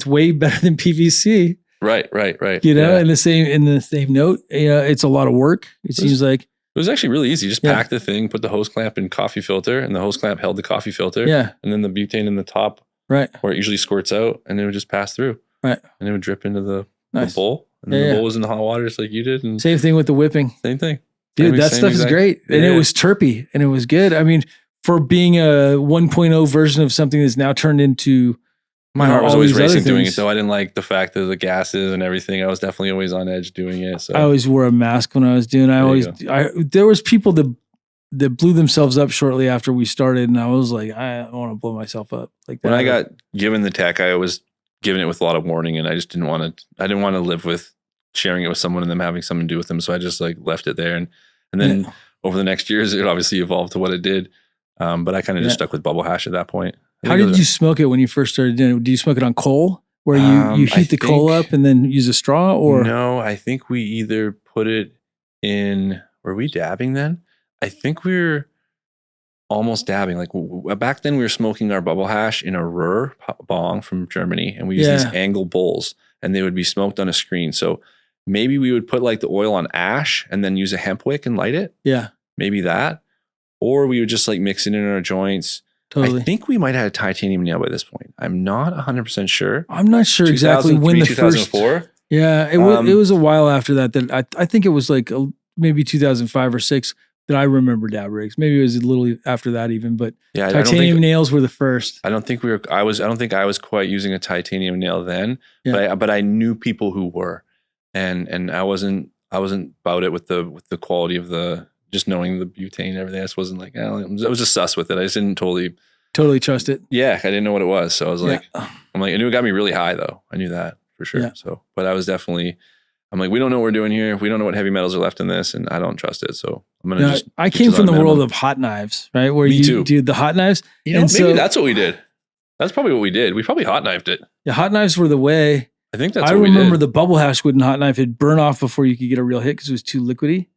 way better than PVC. Right. In the same note, it's a lot of work. It seems like it was actually really easy. Just pack the thing, put the hose clamp in coffee filter, and the hose clamp held the coffee filter. Yeah. And then the butane in the top, right, where it usually squirts out, and it would just pass through. Right. And it would drip into the bowl. And then the bowl was in the hot water just like you did. And same thing with the whipping. Same thing. Dude, that stuff is great. And it was terpy and it was good. I mean, for being a 1.0 version of something that's now turned into... My heart was always racing doing it, though. I didn't like the fact that the gases and everything. I was definitely always on edge doing it. So I always wore a mask when I was doing it. There was people that blew themselves up shortly after we started, and I was like, I don't want to blow myself up like that. When I got given the tech, I was given it with a lot of warning, and I just didn't want to live with sharing it with someone and them having something to do with them. So I just like left it there, and then over the next years, it obviously evolved to what it did. But I kind of just stuck with bubble hash at that point. How did you smoke it when you first started doing it? Do you smoke it on coal, where you heat the coal up and then use a straw? Or no, I think we either put it in. Were we dabbing then? I think we were almost dabbing. Like back then, we were smoking our bubble hash in a Ruhr bong from Germany, and we used these angle bowls, and they would be smoked on a screen. So maybe we would put like the oil on ash and then use a hemp wick and light it. Yeah, maybe that, or we would just like mix it in our joints. Totally. I think we might have had a titanium nail by this point. I'm not 100% sure. I'm not sure exactly when the 2004? First. Yeah, it was a while after that. I think it was like maybe 2005 or 6 that I remember dab rigs. Maybe it was a little after that even. But titanium nails were the first. I don't think I don't think I was quite using a titanium nail then. Yeah. But I knew people who were, and I wasn't about it with the quality of the. Just knowing the butane and everything, I just wasn't like, I was just sus with it. I just didn't totally trust it. Yeah, I didn't know what it was. So I was like, I knew it got me really high though. I knew that for sure. Yeah. So, but I was definitely, I'm like, we don't know what we're doing here. We don't know what heavy metals are left in this, and I don't trust it. So I'm going to just. I came from the world of hot knives, right? Where you do the hot knives. Maybe that's what we did. That's probably what we did. We probably hot knifed it. Yeah, hot knives were the way. I think that's what we did. I remember the bubble hash wooden hot knife. It'd burn off before you could get a real hit because it was too liquidy.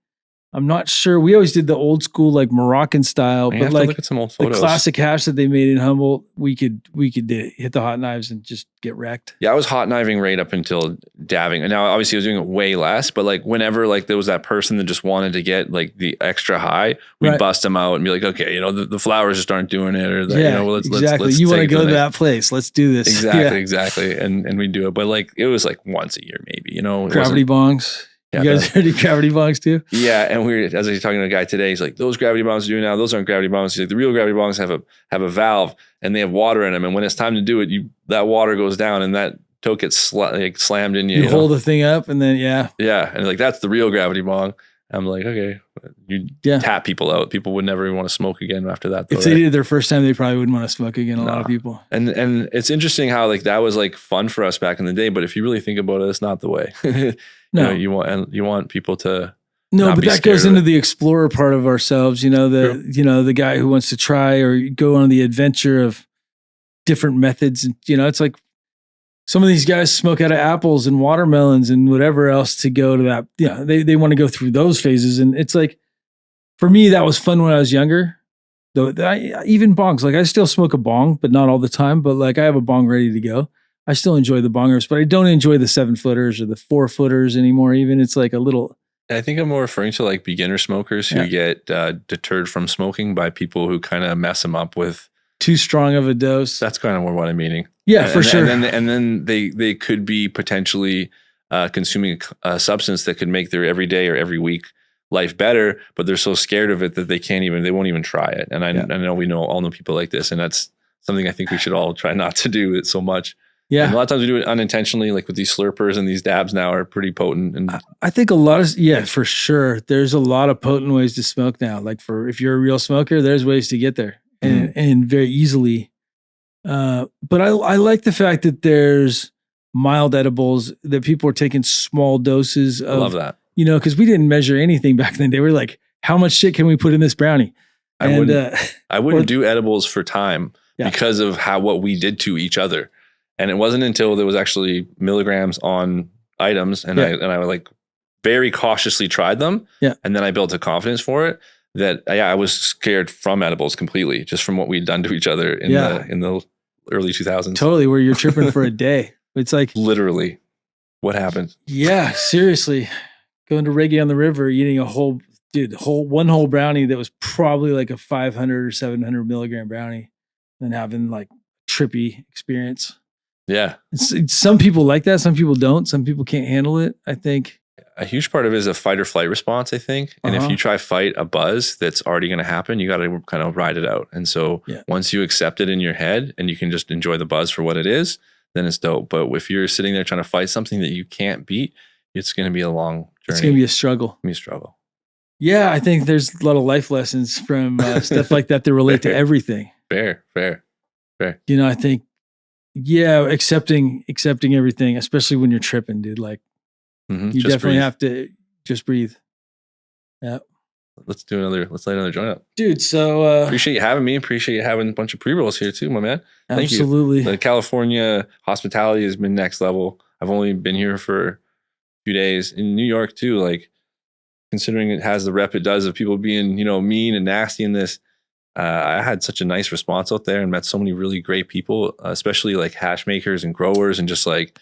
I'm not sure. We always did the old school, like Moroccan style, but like look at some old photos. The classic hash that they made in Humboldt, we could hit the hot knives and just get wrecked. Yeah, I was hot knifing right up until dabbing. And now obviously I was doing it way less, but like whenever like there was that person that just wanted to get like the extra high, we'd bust them out and be like, okay, the flowers just aren't doing it, or let's you want to go to that place. Let's do this. Exactly. And we do it. But like it was like once a year, maybe, gravity bongs. Yeah, you guys already gravity bongs too? Yeah, and as I was talking to a guy today, he's like, those gravity bongs do now, those aren't gravity bongs. He's like, the real gravity bongs have a valve and they have water in them, and when it's time to do it, that water goes down and that toke gets slammed in you. You hold the thing up and then and like that's the real gravity bong. I'm like, okay, you tap people out. People would never even want to smoke again after that. If they did it their first time, they probably wouldn't want to smoke again. A lot of people. And it's interesting how like that was like fun for us back in the day. But if you really think about it, it's not the way. No, you want people to. No, but that goes into the explorer part of ourselves. The guy who wants to try or go on the adventure of different methods. And it's like some of these guys smoke out of apples and watermelons and whatever else to go to that. Yeah, they want to go through those phases, and it's like for me that was fun when I was younger. Though even bongs, like I still smoke a bong, but not all the time. But like I have a bong ready to go. I still enjoy the bongers, but I don't enjoy the 7-footers or the 4-footers anymore. Even it's like a little. I think I'm more referring to like beginner smokers who get deterred from smoking by people who kind of mess them up with too strong of a dose. That's kind of what I'm meaning. Yeah, for sure. And then they could be potentially consuming a substance that could make their everyday or every week life better, but they're so scared of it that they won't even try it. And I know we all know people like this, and that's something I think we should all try not to do it so much. Yeah. And a lot of times we do it unintentionally, like with these slurpers, and these dabs now are pretty potent. And I think a lot of, for sure. There's a lot of potent ways to smoke now. Like if you're a real smoker, there's ways to get there and very easily. But I like the fact that there's mild edibles that people are taking small doses of. I love that. Because we didn't measure anything back then. They were like, how much shit can we put in this brownie? I wouldn't do edibles for time because of what we did to each other. And it wasn't until there was actually milligrams on items and I like very cautiously tried them. Yeah. And then I built a confidence for it that I was scared from edibles completely, just from what we'd done to each other in the early 2000s. Totally, where you're tripping for a day. It's like literally what happened. Yeah, seriously. Going to Reggae on the River, eating one whole brownie that was probably like a 500 or 700 milligram brownie, and having like trippy experience. Yeah. Some people like that. Some people don't. Some people can't handle it, I think. A huge part of it is a fight or flight response, I think. And if you try fight a buzz that's already going to happen, you got to kind of ride it out. And so once you accept it in your head and you can just enjoy the buzz for what it is, then it's dope. But if you're sitting there trying to fight something that you can't beat, it's going to be a long journey. It's going to be a struggle. Yeah, I think there's a lot of life lessons from stuff like that relate to everything. Fair. I think, accepting everything, especially when you're tripping, dude. Like, you definitely have to just breathe. Yeah. Let's light another joint up. Dude, so... appreciate you having me. Appreciate you having a bunch of pre-rolls here too, my man. Thank absolutely. you. The California hospitality has been next level. I've only been here for a few days. In New York too, like, considering it has the rep it does of people being, mean and nasty in this, I had such a nice response out there and met so many really great people, especially like hash makers and growers, and just like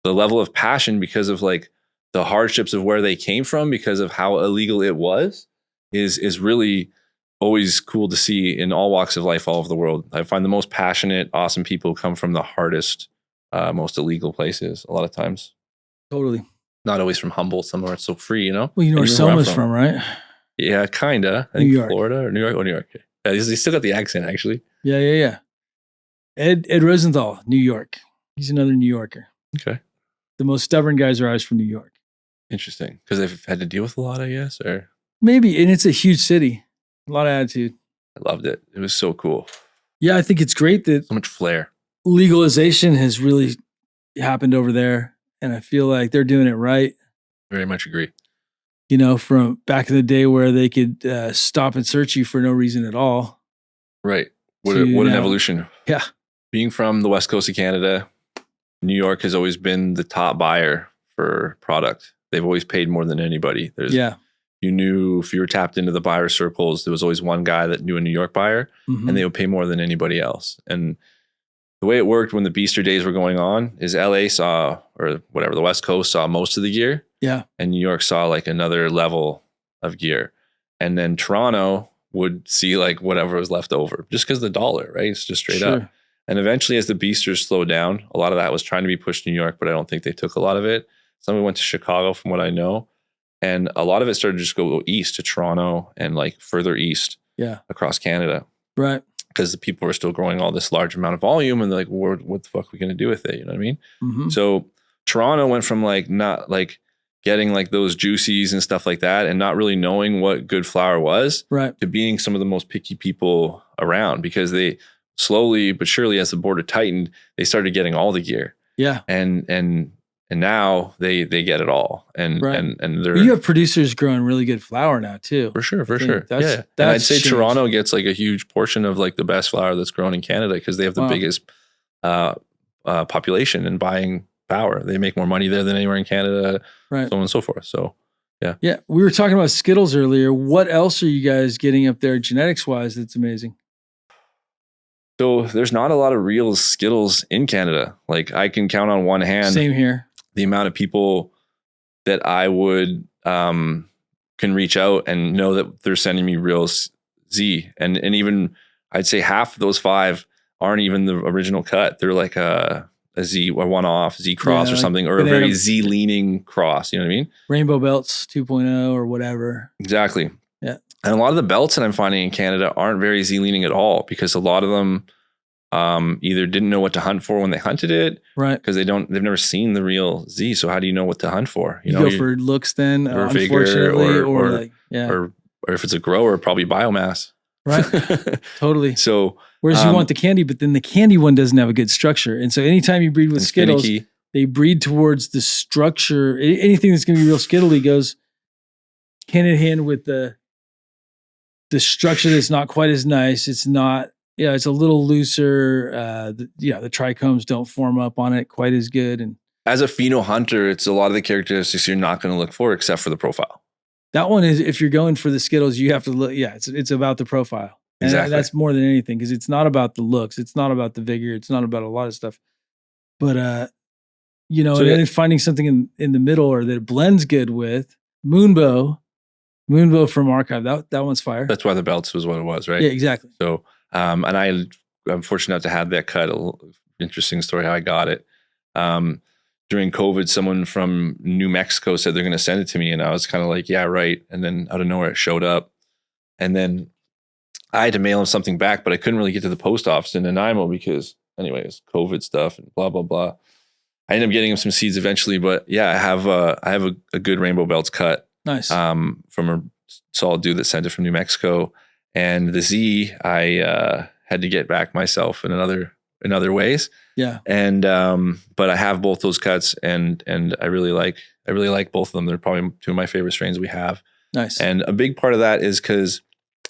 the level of passion because of like the hardships of where they came from because of how illegal it was is really always cool to see in all walks of life all over the world. I find the most passionate, awesome people come from the hardest, most illegal places a lot of times. Totally. Not always from Humboldt, somewhere it's so free, Well, you know where Selma's from, right? Yeah, kinda. I think Florida or New York. Oh, New York. Yeah, he's still got the accent, actually. Yeah. Ed Rosenthal, New York. He's another New Yorker. Okay. The most stubborn guys are always from New York. Interesting. Because they've had to deal with a lot, I guess, or... Maybe, and it's a huge city. A lot of attitude. I loved it. It was so cool. Yeah, I think it's great that... So much flair. Legalization has really happened over there, and I feel like they're doing it right. Very much agree. From back in the day where they could stop and search you for no reason at all. Right. What an evolution. Yeah. Being from the west coast of Canada, New York has always been the top buyer for product. They've always paid more than anybody. You knew if you were tapped into the buyer circles, there was always one guy that knew a New York buyer, and they would pay more than anybody else. And the way it worked when the Beaster days were going on is LA saw, or whatever, the West Coast saw most of the gear. Yeah. And New York saw like another level of gear. And then Toronto would see like whatever was left over just because the dollar, right? It's just straight up. And eventually as the Beasters slowed down, a lot of that was trying to be pushed to New York, but I don't think they took a lot of it. Some went to Chicago from what I know. And a lot of it started to just go east to Toronto and like further east across Canada. Right. Because the people were still growing all this large amount of volume and they're like, what the fuck are we going to do with it? You know what I mean? Mm-hmm. So Toronto went from like not like getting like those juicies and stuff like that and not really knowing what good flower was to being some of the most picky people around, because they slowly but surely, as the border tightened, they started getting all the gear. Yeah. And now they get it all. And they're, you have producers growing really good flower now too. For sure. And I'd say changed. Toronto gets like a huge portion of like the best flower that's grown in Canada because they have the biggest population in buying flower. They make more money there than anywhere in Canada, so on and so forth. So yeah. Yeah. We were talking about Skittles earlier. What else are you guys getting up there genetics wise that's amazing? So there's not a lot of real Skittles in Canada. Like I can count on one hand. Same here. The amount of people that I would can reach out and know that they're sending me real Z. And even I'd say half of those 5 aren't even the original cut. They're like a Z or one-off Z cross or like something, or a very Z leaning cross. You know what I mean? Rainbow Belts 2.0 or whatever. Exactly. Yeah. And a lot of the belts that I'm finding in Canada aren't very Z leaning at all, because a lot of them either didn't know what to hunt for when they hunted it, right? Because they've never seen the real Z. So how do you know what to hunt for? You go for looks then, or unfortunately, or if it's a grower, probably biomass. Right. Totally. So whereas you want the candy, but then the candy one doesn't have a good structure. And so anytime you breed with Skittles, finicky. They breed towards the structure. Anything that's going to be real Skittly goes hand in hand with the structure that's not quite as nice. It's not, it's a little looser. The trichomes don't form up on it quite as good. And as a pheno hunter, it's a lot of the characteristics you're not going to look for except for the profile. That one is, if you're going for the Skittles, you have to look. Yeah, it's about the profile. And exactly. That's more than anything, because it's not about the looks. It's not about the vigor. It's not about a lot of stuff. But, and then finding something in the middle, or that it blends good with Moonbow from Archive. That one's fire. That's why the belts was what it was, right? Yeah, exactly. So, and I'm fortunate enough to have that cut. Interesting story how I got it. During COVID, someone from New Mexico said they're going to send it to me. And I was kind of like, yeah, right. And then out of nowhere, it showed up. And then I had to mail him something back, but I couldn't really get to the post office in Nanaimo because, anyways, COVID stuff and blah, blah, blah. I ended up getting him some seeds eventually. But yeah, I have a good Rainbow Belts cut. Nice. From a solid dude that sent it from New Mexico. And the Z, I had to get back myself in other ways. Yeah. And but I have both those cuts, and I really like both of them. They're probably 2 of my favorite strains we have. Nice. And a big part of that is because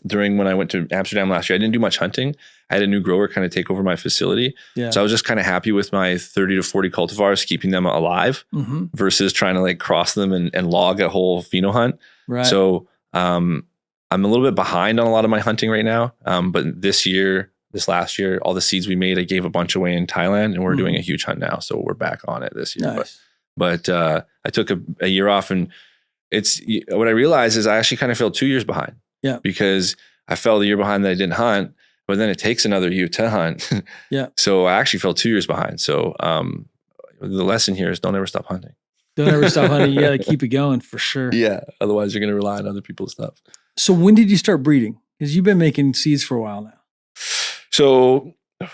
when I went to Amsterdam last year, I didn't do much hunting. I had a new grower kind of take over my facility. Yeah. So I was just kind of happy with my 30 to 40 cultivars, keeping them alive versus trying to like cross them and log a whole pheno hunt. Right. So I'm a little bit behind on a lot of my hunting right now. But this last year, all the seeds we made, I gave a bunch away in Thailand, and we're doing a huge hunt now. So we're back on it this year. Nice. But I took a year off, and it's what I realized is I actually kind of fell 2 years behind. Yeah. Because I fell the year behind that I didn't hunt, but then it takes another year to hunt. Yeah. So I actually fell 2 years behind. So the lesson here is don't ever stop hunting. Don't ever stop hunting. You got to keep it going for sure. Yeah. Otherwise, you're going to rely on other people's stuff. So when did you start breeding? Because you've been making seeds for a while now. So I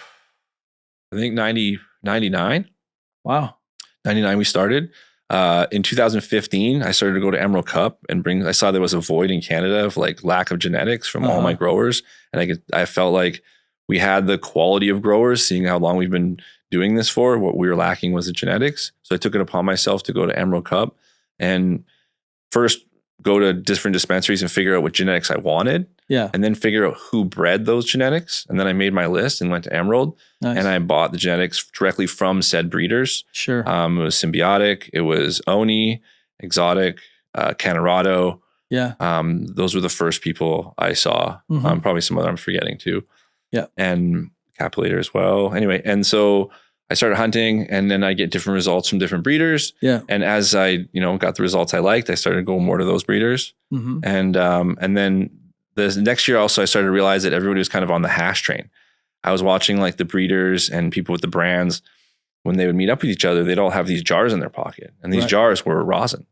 think 99. Wow. 99 we started. In 2015, I started to go to Emerald Cup and I saw there was a void in Canada of like lack of genetics from all my growers. And I felt like we had the quality of growers, seeing how long we've been doing this for. What we were lacking was the genetics. So I took it upon myself to go to Emerald Cup and first go to different dispensaries and figure out what genetics I wanted. Yeah. And then figure out who bred those genetics. And then I made my list and went to Emerald. Nice. And I bought the genetics directly from said breeders. Sure. It was Symbiotic. It was Oni, Exotic, Canorado. Yeah. Those were the first people I saw. Probably some other I'm forgetting too. Yeah. And Capulator as well. Anyway, and so I started hunting, and then I get different results from different breeders. Yeah. And as I, got the results I liked, I started going more to those breeders. And then the next year also I started to realize that everybody was kind of on the hash train. I was watching like the breeders and people with the brands, when they would meet up with each other, they'd all have these jars in their pocket, and these jars were rosin.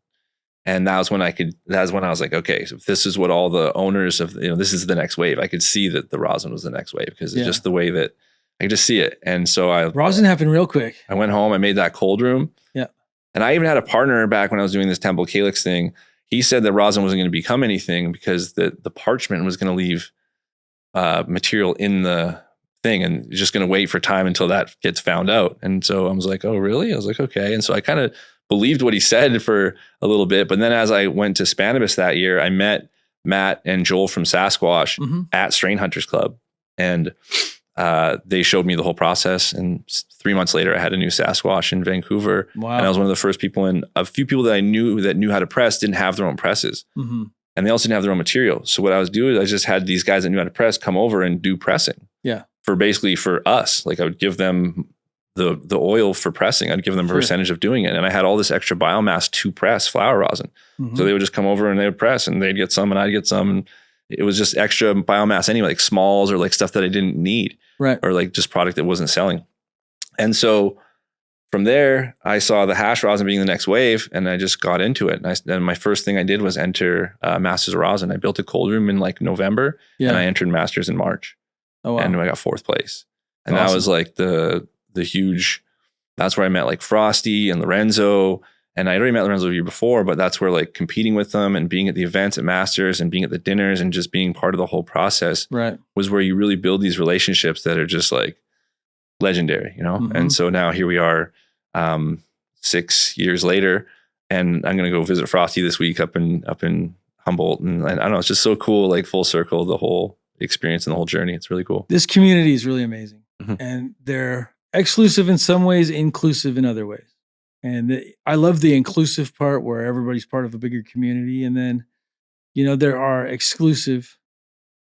And that was when I was like, okay, so if this is what all the owners of, this is the next wave. I could see that the rosin was the next wave because it's just the way that I could just see it. And so rosin happened real quick. I went home, I made that cold room. Yeah. And I even had a partner back when I was doing this Temple Calyx thing. He said that rosin wasn't going to become anything because the parchment was going to leave material in the thing, and you're just going to wait for time until that gets found out. And so I was like, oh, really? I was like, okay. And so I kind of believed what he said for a little bit. But then as I went to Spannabis that year, I met Matt and Joel from Sasquatch at Strain Hunters Club. And they showed me the whole process. And 3 months later, I had a new Sasquatch in Vancouver. Wow. And I was one of the first people, and a few people that I knew that knew how to press didn't have their own presses. And they also didn't have their own material. So what I was doing is I just had these guys that knew how to press come over and do pressing. Yeah. For us. Like I would give them the oil for pressing. I'd give them a percentage of doing it. And I had all this extra biomass to press flower rosin. So they would just come over and they would press, and they'd get some and I'd get some. it was just extra biomass anyway, like smalls or like stuff that I didn't need, Right. or like just product that wasn't selling. And so from there, I saw the hash rosin being the next wave, and I just got into it. And my first thing I did was enter Masters of Rosin. I built a cold room in like November, and I entered Masters in March. Oh, wow. And I got 4th place. And Awesome. that was like the huge, that's where I met like Frosty and Lorenzo. And I'd already met Lorenzo the year before, but that's where like competing with them and being at the events at Masters and being at the dinners and just being part of the whole process was where you really build these relationships that are just like legendary, you know? And so now here we are 6 years later, and I'm going to go visit Frosty this week up in Humboldt. And I don't know, it's just so cool, like full circle, the whole experience and the whole journey. It's really cool. This community is really amazing, and they're exclusive in some ways, inclusive in other ways. And I love the inclusive part where everybody's part of a bigger community. And then, you know, there are exclusive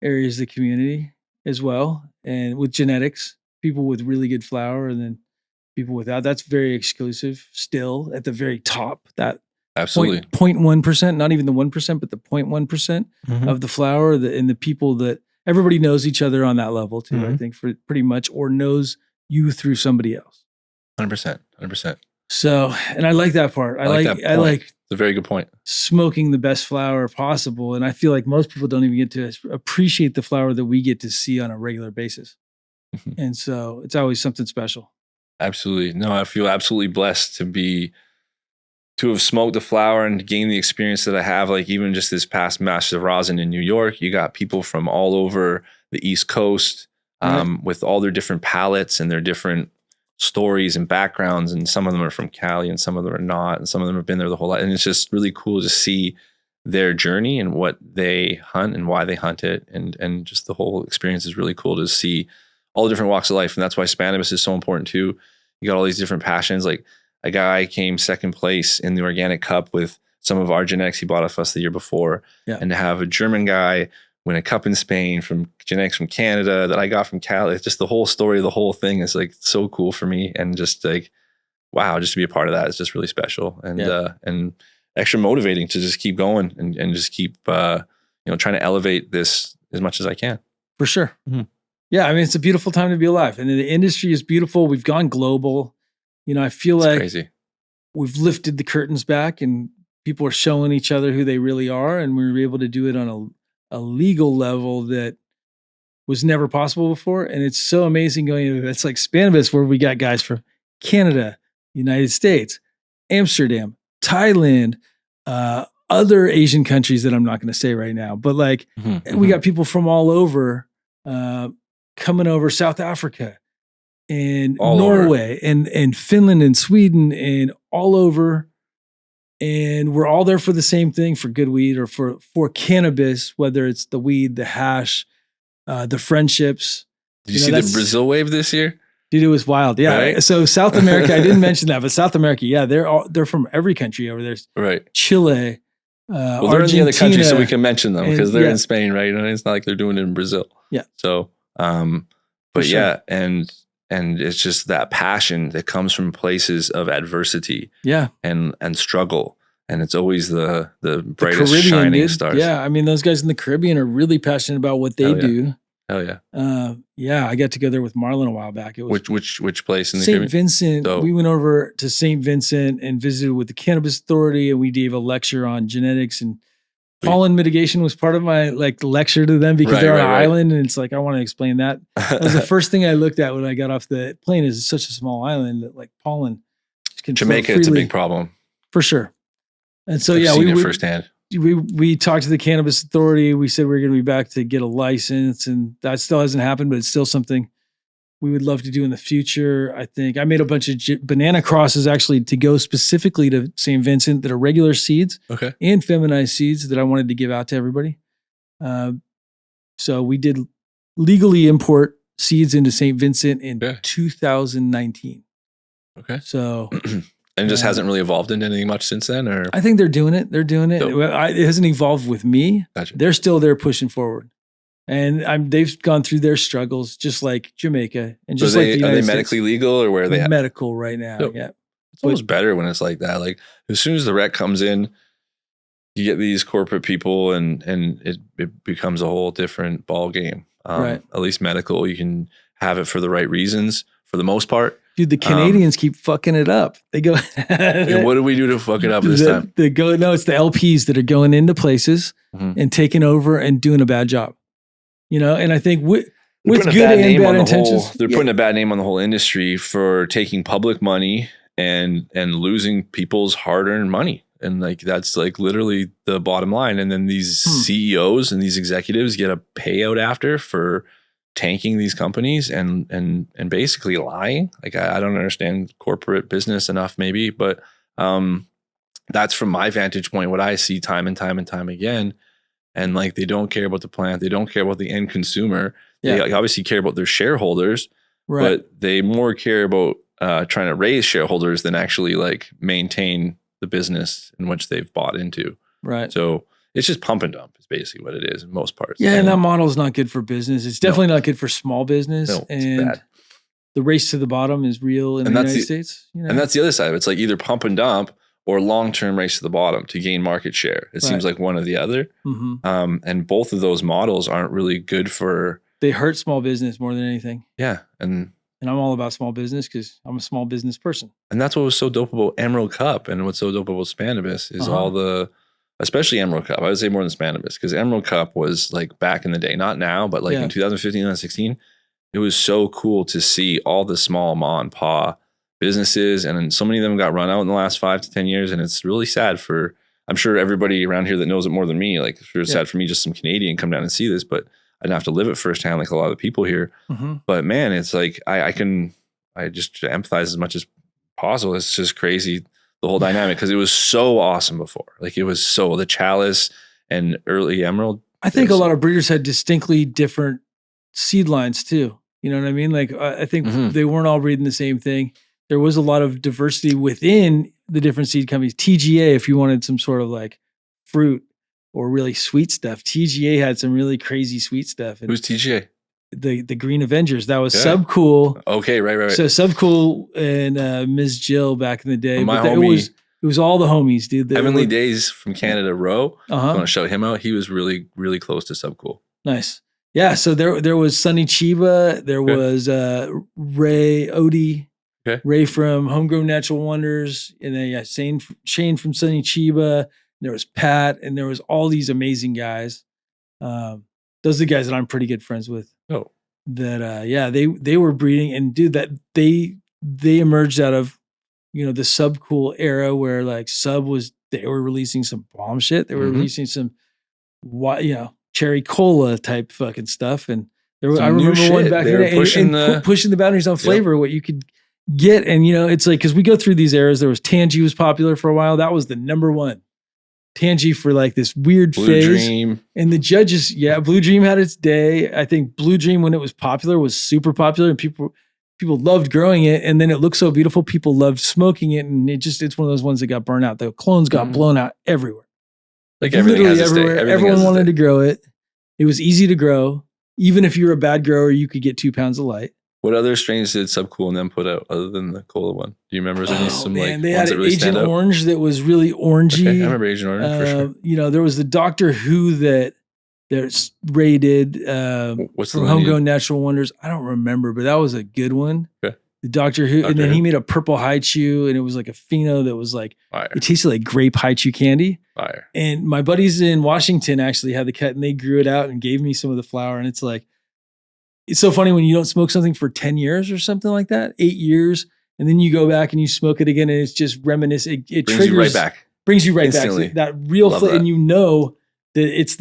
areas of the community as well. And with genetics, people with really good flower, and then people without, that's very exclusive still at the very top. That absolutely 0.1%, not even the 1%, but the 0.1% of the flower, and the people that everybody knows each other on that level too, I think, for pretty much, or knows you through somebody else. 100%. So, and I like that part. I like it's a very good point. Smoking the best flower possible. And I feel like most people don't even get to appreciate the flower that we get to see on a regular basis. And so it's always something special. Absolutely. No, I feel absolutely blessed to have smoked the flower and gain the experience that I have. Like even just this past Masters of Rosin in New York, you got people from all over the East Coast with all their different palettes and their different stories and backgrounds. And some of them are from Cali and some of them are not. And some of them have been there the whole life. And it's just really cool to see their journey and what they hunt and why they hunt it. And just the whole experience is really cool to see all the different walks of life. And that's why Spannabis is so important too. You got all these different passions. Like a guy came 2nd place in the organic cup with some of our genetics he bought off us the year before. And to have a German guy win a cup in Spain from genetics from Canada that I got from Cali, it's just the whole story, the whole thing is like so cool for me. And just like, wow, just to be a part of that is just really special and extra motivating to just keep going and just keep, trying to elevate this as much as I can. For sure. Yeah. I mean, it's a beautiful time to be alive, and the industry is beautiful. We've gone global. You know, I feel like crazy. We've lifted the curtains back and people are showing each other who they really are. And we were able to do it on a legal level that was never possible before. And it's so amazing going, it's like Spannabis, where we got guys from Canada, United States, Amsterdam, Thailand, other Asian countries that I'm not going to say right now, but like we got people from all over coming over, South Africa and all Norway and Finland and Sweden and all over. And we're all there for the same thing, for good weed or for cannabis, whether it's the weed, the hash, the friendships. Did you see the Brazil wave this year? Dude, it was wild. Yeah. Right? So South America, I didn't mention that, but South America, yeah, they're from every country over there. Right. Chile, well, they're in the other countries, so we can mention them because they're in Spain, right? It's not like they're doing it in Brazil. Yeah. So, but yeah, and it's just that passion that comes from places of adversity, and struggle, and it's always the brightest shining stars. Yeah, I mean, those guys in the Caribbean are really passionate about what they do. Hell yeah. Yeah, I got to go there with Marlon a while back. It was which place in the St. Vincent. So, we went over to St. Vincent and visited with the Cannabis Authority, and we gave a lecture on genetics, and pollen mitigation was part of my lecture to them because they're on an island, and it's like I want to explain that. That was the first thing I looked at when I got off the plane. Is such a small island that like pollen can Jamaica, it's a big problem for sure. And so I've seen it firsthand. We talked to the Cannabis Authority. We said we were going to be back to get a license, and that still hasn't happened, but it's still something we would love to do in the future. I think I made a bunch of banana crosses actually to go specifically to St. Vincent that are regular seeds and feminized seeds that I wanted to give out to everybody. So we did legally import seeds into St. Vincent in 2019. Okay. So... And it just hasn't really evolved into anything much since then, or I think they're doing it. They're doing it. It hasn't evolved with me. Gotcha. They're still there pushing forward, and they've gone through their struggles, just like Jamaica and just like the United States. Are they medically legal, or where are they at? Medical right now? Yeah, it's almost better when it's like that. Like as soon as the rec comes in, you get these corporate people and it becomes a whole different ball game. Right. At least medical, you can have it for the right reasons for the most part. Dude, the Canadians keep fucking it up. They go. And what do we do to fuck it up this time? They go. No, it's the LPs that are going into places and taking over and doing a bad job. You know, and I think with good and bad intentions, they're putting a bad name on the whole industry for taking public money and losing people's hard-earned money. And like that's like literally the bottom line. And then these CEOs and these executives get a payout after for tanking these companies and basically lying. Like I don't understand corporate business enough, maybe, but that's from my vantage point what I see time and time and time again. And like they don't care about the plant, they don't care about the end consumer. They like, obviously care about their shareholders, but they more care about trying to raise shareholders than actually like maintain the business in which they've bought into. Right. So it's just pump and dump is basically what it is in most parts. Yeah. And that model is not good for business. It's definitely not good for small business. No, and bad. The race to the bottom is real in the United States. You know? And that's the other side of it. It's like either pump and dump or long-term race to the bottom to gain market share. It seems like one or the other. And both of those models aren't really good for... They hurt small business more than anything. Yeah. And I'm all about small business because I'm a small business person. And that's what was so dope about Emerald Cup and what's so dope about Spannabis is all the, especially Emerald Cup. I would say more than Spannabis because Emerald Cup was like back in the day, not now, but like in 2015, 2016, it was so cool to see all the small ma and pa businesses. And then so many of them got run out in the last 5 to 10 years. And it's really sad for, I'm sure everybody around here that knows it more than me, like it's really sad for me, just some Canadian come down and see this, but I didn't have to live it firsthand like a lot of the people here. But man, it's like I just empathize as much as possible. It's just crazy, the whole dynamic, because it was so awesome before. Like it was so, the Chalice and early Emerald. I think a lot of breeders had distinctly different seed lines too. You know what I mean? Like I think they weren't all breeding the same thing. There was a lot of diversity within the different seed companies. TGA, if you wanted some sort of like fruit or really sweet stuff. TGA had some really crazy sweet stuff. Who's TGA? The Green Avengers. That was Subcool. Okay, right. So Subcool and Ms. Jill back in the day. Well, homie, it was all the homies, dude. Heavenly Days from Canada, Rowe. I want to shout him out. He was really, really close to Subcool. Nice. Yeah. So there was Sonny Chiba. There was Ray Odie. Ray from Homegrown Natural Wonders. And then Shane from Sonny Chiba. There was Pat, and there was all these amazing guys. Those are the guys that I'm pretty good friends with. Oh, that they were breeding, and dude, that they emerged out of the Subcool era where like they were releasing some bomb shit. They were releasing some cherry cola type fucking stuff, and I remember one back there pushing the boundaries on flavor, what you could get, and it's like because we go through these eras. There was Tangy was popular for a while. That was the number one. Tangy for like this weird phase. Dream. And the judges, Blue Dream had its day. I think Blue Dream, when it was popular, was super popular, and people loved growing it. And then it looked so beautiful, people loved smoking it, and it's one of those ones that got burned out. The clones got blown out everywhere. Like everything has its day. Everyone wanted to grow it. It was easy to grow. Even if you were a bad grower, you could get 2 pounds of light. What other strains did Subcool and them put out other than the cola one? Do you remember they had really Agent Orange that was really orangey. Okay, I remember Agent Orange for sure. There was the Doctor Who that rated from Homegrown Natural Wonders. I don't remember, but that was a good one. Okay. The Doctor Who, and then he made a purple Haichu, and it was like a pheno that was like it tasted like grape Haichu candy. Fire. And my buddies in Washington actually had the cut, and they grew it out and gave me some of the flower, and it's like. It's so funny when you don't smoke something for 10 years or something like that, 8 years, and then you go back and you smoke it again, and it's just reminiscent. It brings triggers, you right back. Brings you right instantly. Back. That real flavor, and you know that it's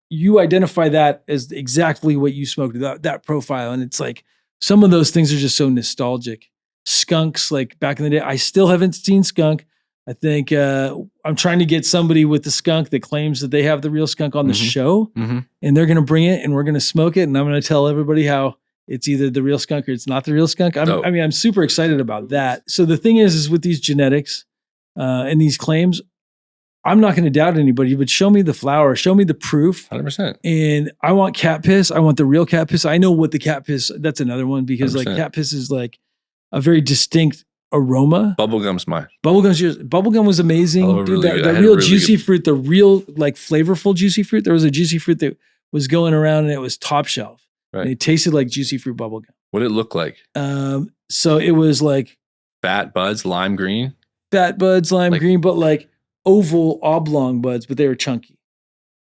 you identify that as exactly what you smoked, that profile, and it's like some of those things are just so nostalgic. Skunks, like back in the day, I still haven't seen skunk. I think I'm trying to get somebody with the skunk that claims that they have the real skunk on the show, and they're going to bring it, and we're going to smoke it, and I'm going to tell everybody how it's either the real skunk or it's not the real skunk. I'm super excited about that. So the thing is with these genetics and these claims, I'm not going to doubt anybody, but show me the flower, show me the proof. 100%. And I want cat piss. I want the real cat piss. I know what the cat piss, that's another one because 100%. Like cat piss is like a very distinct aroma. Bubblegum's mine. Bubblegum was amazing. Oh, Dude, really the good. real juicy fruit, the real like flavorful juicy fruit. There was a juicy fruit that was going around and it was top shelf. Right. And it tasted like juicy fruit bubblegum. What did it look like? So it was like fat buds, lime green. Fat buds, lime green, but like oval oblong buds, but they were chunky.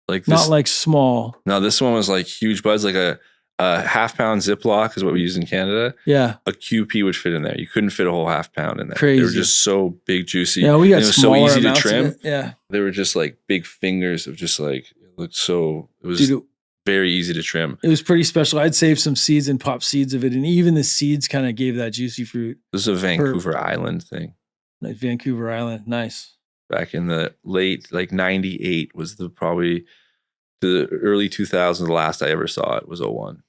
Like not like small. No, this one was like huge buds, like a half-pound Ziploc is what we use in Canada. Yeah. A QP would fit in there. You couldn't fit a whole half-pound in there. Crazy. They were just so big, juicy. Yeah, we got it was so easy to trim. It. Yeah. They were just like big fingers of just like, it looked so, it was very easy to trim. It was pretty special. I'd save some seeds and pop seeds of it. And even the seeds kind of gave that juicy fruit. This is a Vancouver Island thing. Like Vancouver Island. Nice. Back in the late, like 98 was probably the early 2000s. The last I ever saw it was 01.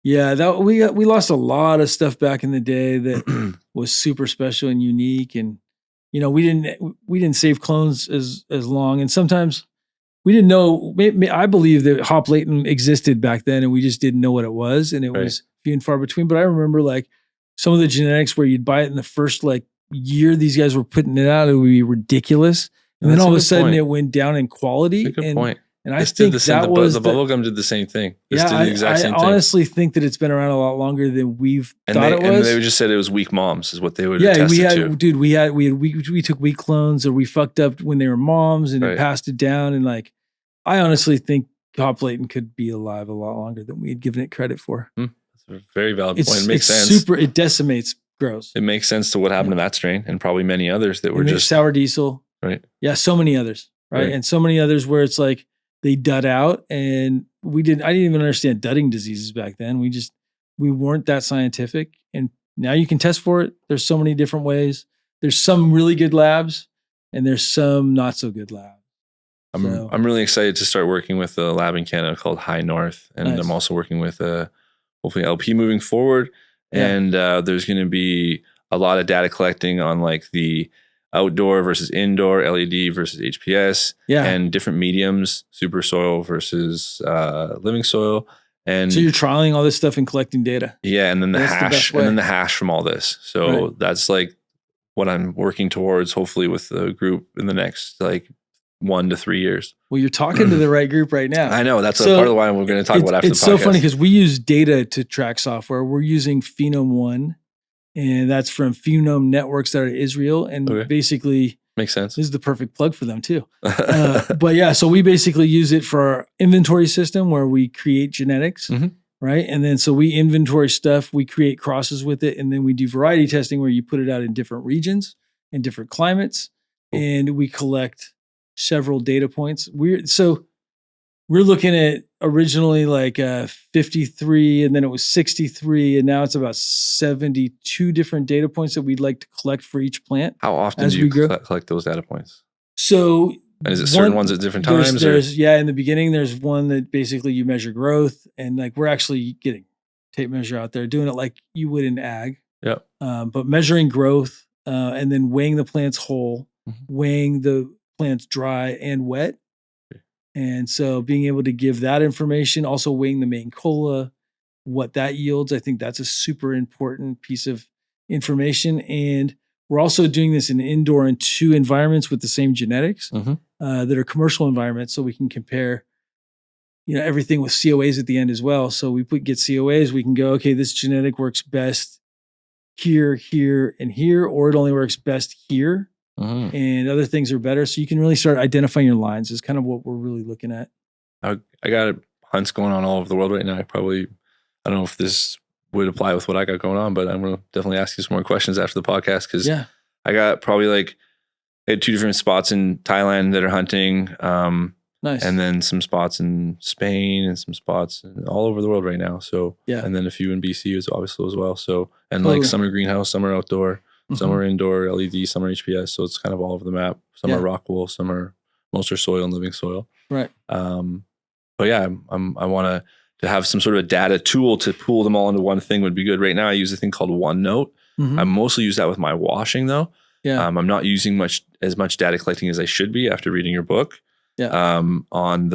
Yeah, we lost a lot of stuff back in the day that was super special and unique. And, you know, we didn't save clones as long. And sometimes we didn't know, I believe that hop latent existed back then and we just didn't know what it was. And it was few and far between. But I remember like some of the genetics where you'd buy it in the first like year these guys were putting it out, it would be ridiculous. And then all of a sudden it went down in quality. That's a good point. And I think that was the bubblegum did the same thing. This did I the exact same thing. honestly think that it's been around a lot longer than we've thought it was. And they just said it was weak moms is what they would attest to. Dude, we took weak clones or we fucked up when they were moms and it passed it down. And like, I honestly think hop latent could be alive a lot longer than we had given it credit for. That's a very valid point. It makes sense. It decimates grows. It makes sense to what happened to that strain and probably many others that were just sour diesel. Right. Yeah. So many others. Right. And so many others where it's like, they dud out and I didn't even understand dudding diseases back then. We weren't that scientific. And now you can test for it. There's so many different ways. There's some really good labs and there's some not so good labs. I'm really excited to start working with a lab in Canada called High North. And I'm also working with hopefully LP moving forward. Yeah. And there's going to be a lot of data collecting on like the outdoor versus indoor, LED versus HPS, and different mediums, super soil versus living soil. And so you're trialing all this stuff and collecting data. Yeah, and then the hash from all this. So that's like what I'm working towards, hopefully with the group in the next like 1 to 3 years. Well, you're talking to the right group right now. I know. That's a part of why we're going to talk about after the podcast. It's so funny because we use data to track software. We're using Phenome 1. And that's from Phenome Networks that are Israel. And basically, makes sense. This is the perfect plug for them too. But yeah, so we basically use it for our inventory system where we create genetics, right? And then so we inventory stuff, we create crosses with it, and then we do variety testing where you put it out in different regions and different climates, and we collect several data points. We're looking at originally like 53 and then it was 63 and now it's about 72 different data points that we'd like to collect for each plant. How often do you collect those data points? So and is it certain ones at different times? In the beginning, there's one that basically you measure growth and like we're actually getting tape measure out there, doing it like you would in ag. Yep. But measuring growth and then weighing the plants whole, weighing the plants dry and wet. And so being able to give that information, also weighing the main cola, what that yields, I think that's a super important piece of information. And we're also doing this in indoor and 2 environments with the same genetics that are commercial environments. So we can compare, everything with COAs at the end as well. So we get COAs, we can go, okay, this genetic works best here, here, and here, or it only works best here. And other things are better. So you can really start identifying your lines is kind of what we're really looking at. I got hunts going on all over the world right now. I don't know if this would apply with what I got going on, but I'm going to definitely ask you some more questions after the podcast. Cause I got probably I had 2 different spots in Thailand that are hunting. Nice. And then some spots in Spain and some spots all over the world right now. So, and then a few in BC is obviously as well. So, and like some are greenhouse, some are outdoor. Some are indoor LED, some are HPS, so it's kind of all over the map. Some are rock wool, most are soil and living soil. Right. But yeah, I want to have some sort of a data tool to pool them all into one thing would be good. Right now, I use a thing called OneNote. I mostly use that with my washing though. Yeah. I'm not using as much data collecting as I should be after reading your book. Yeah. On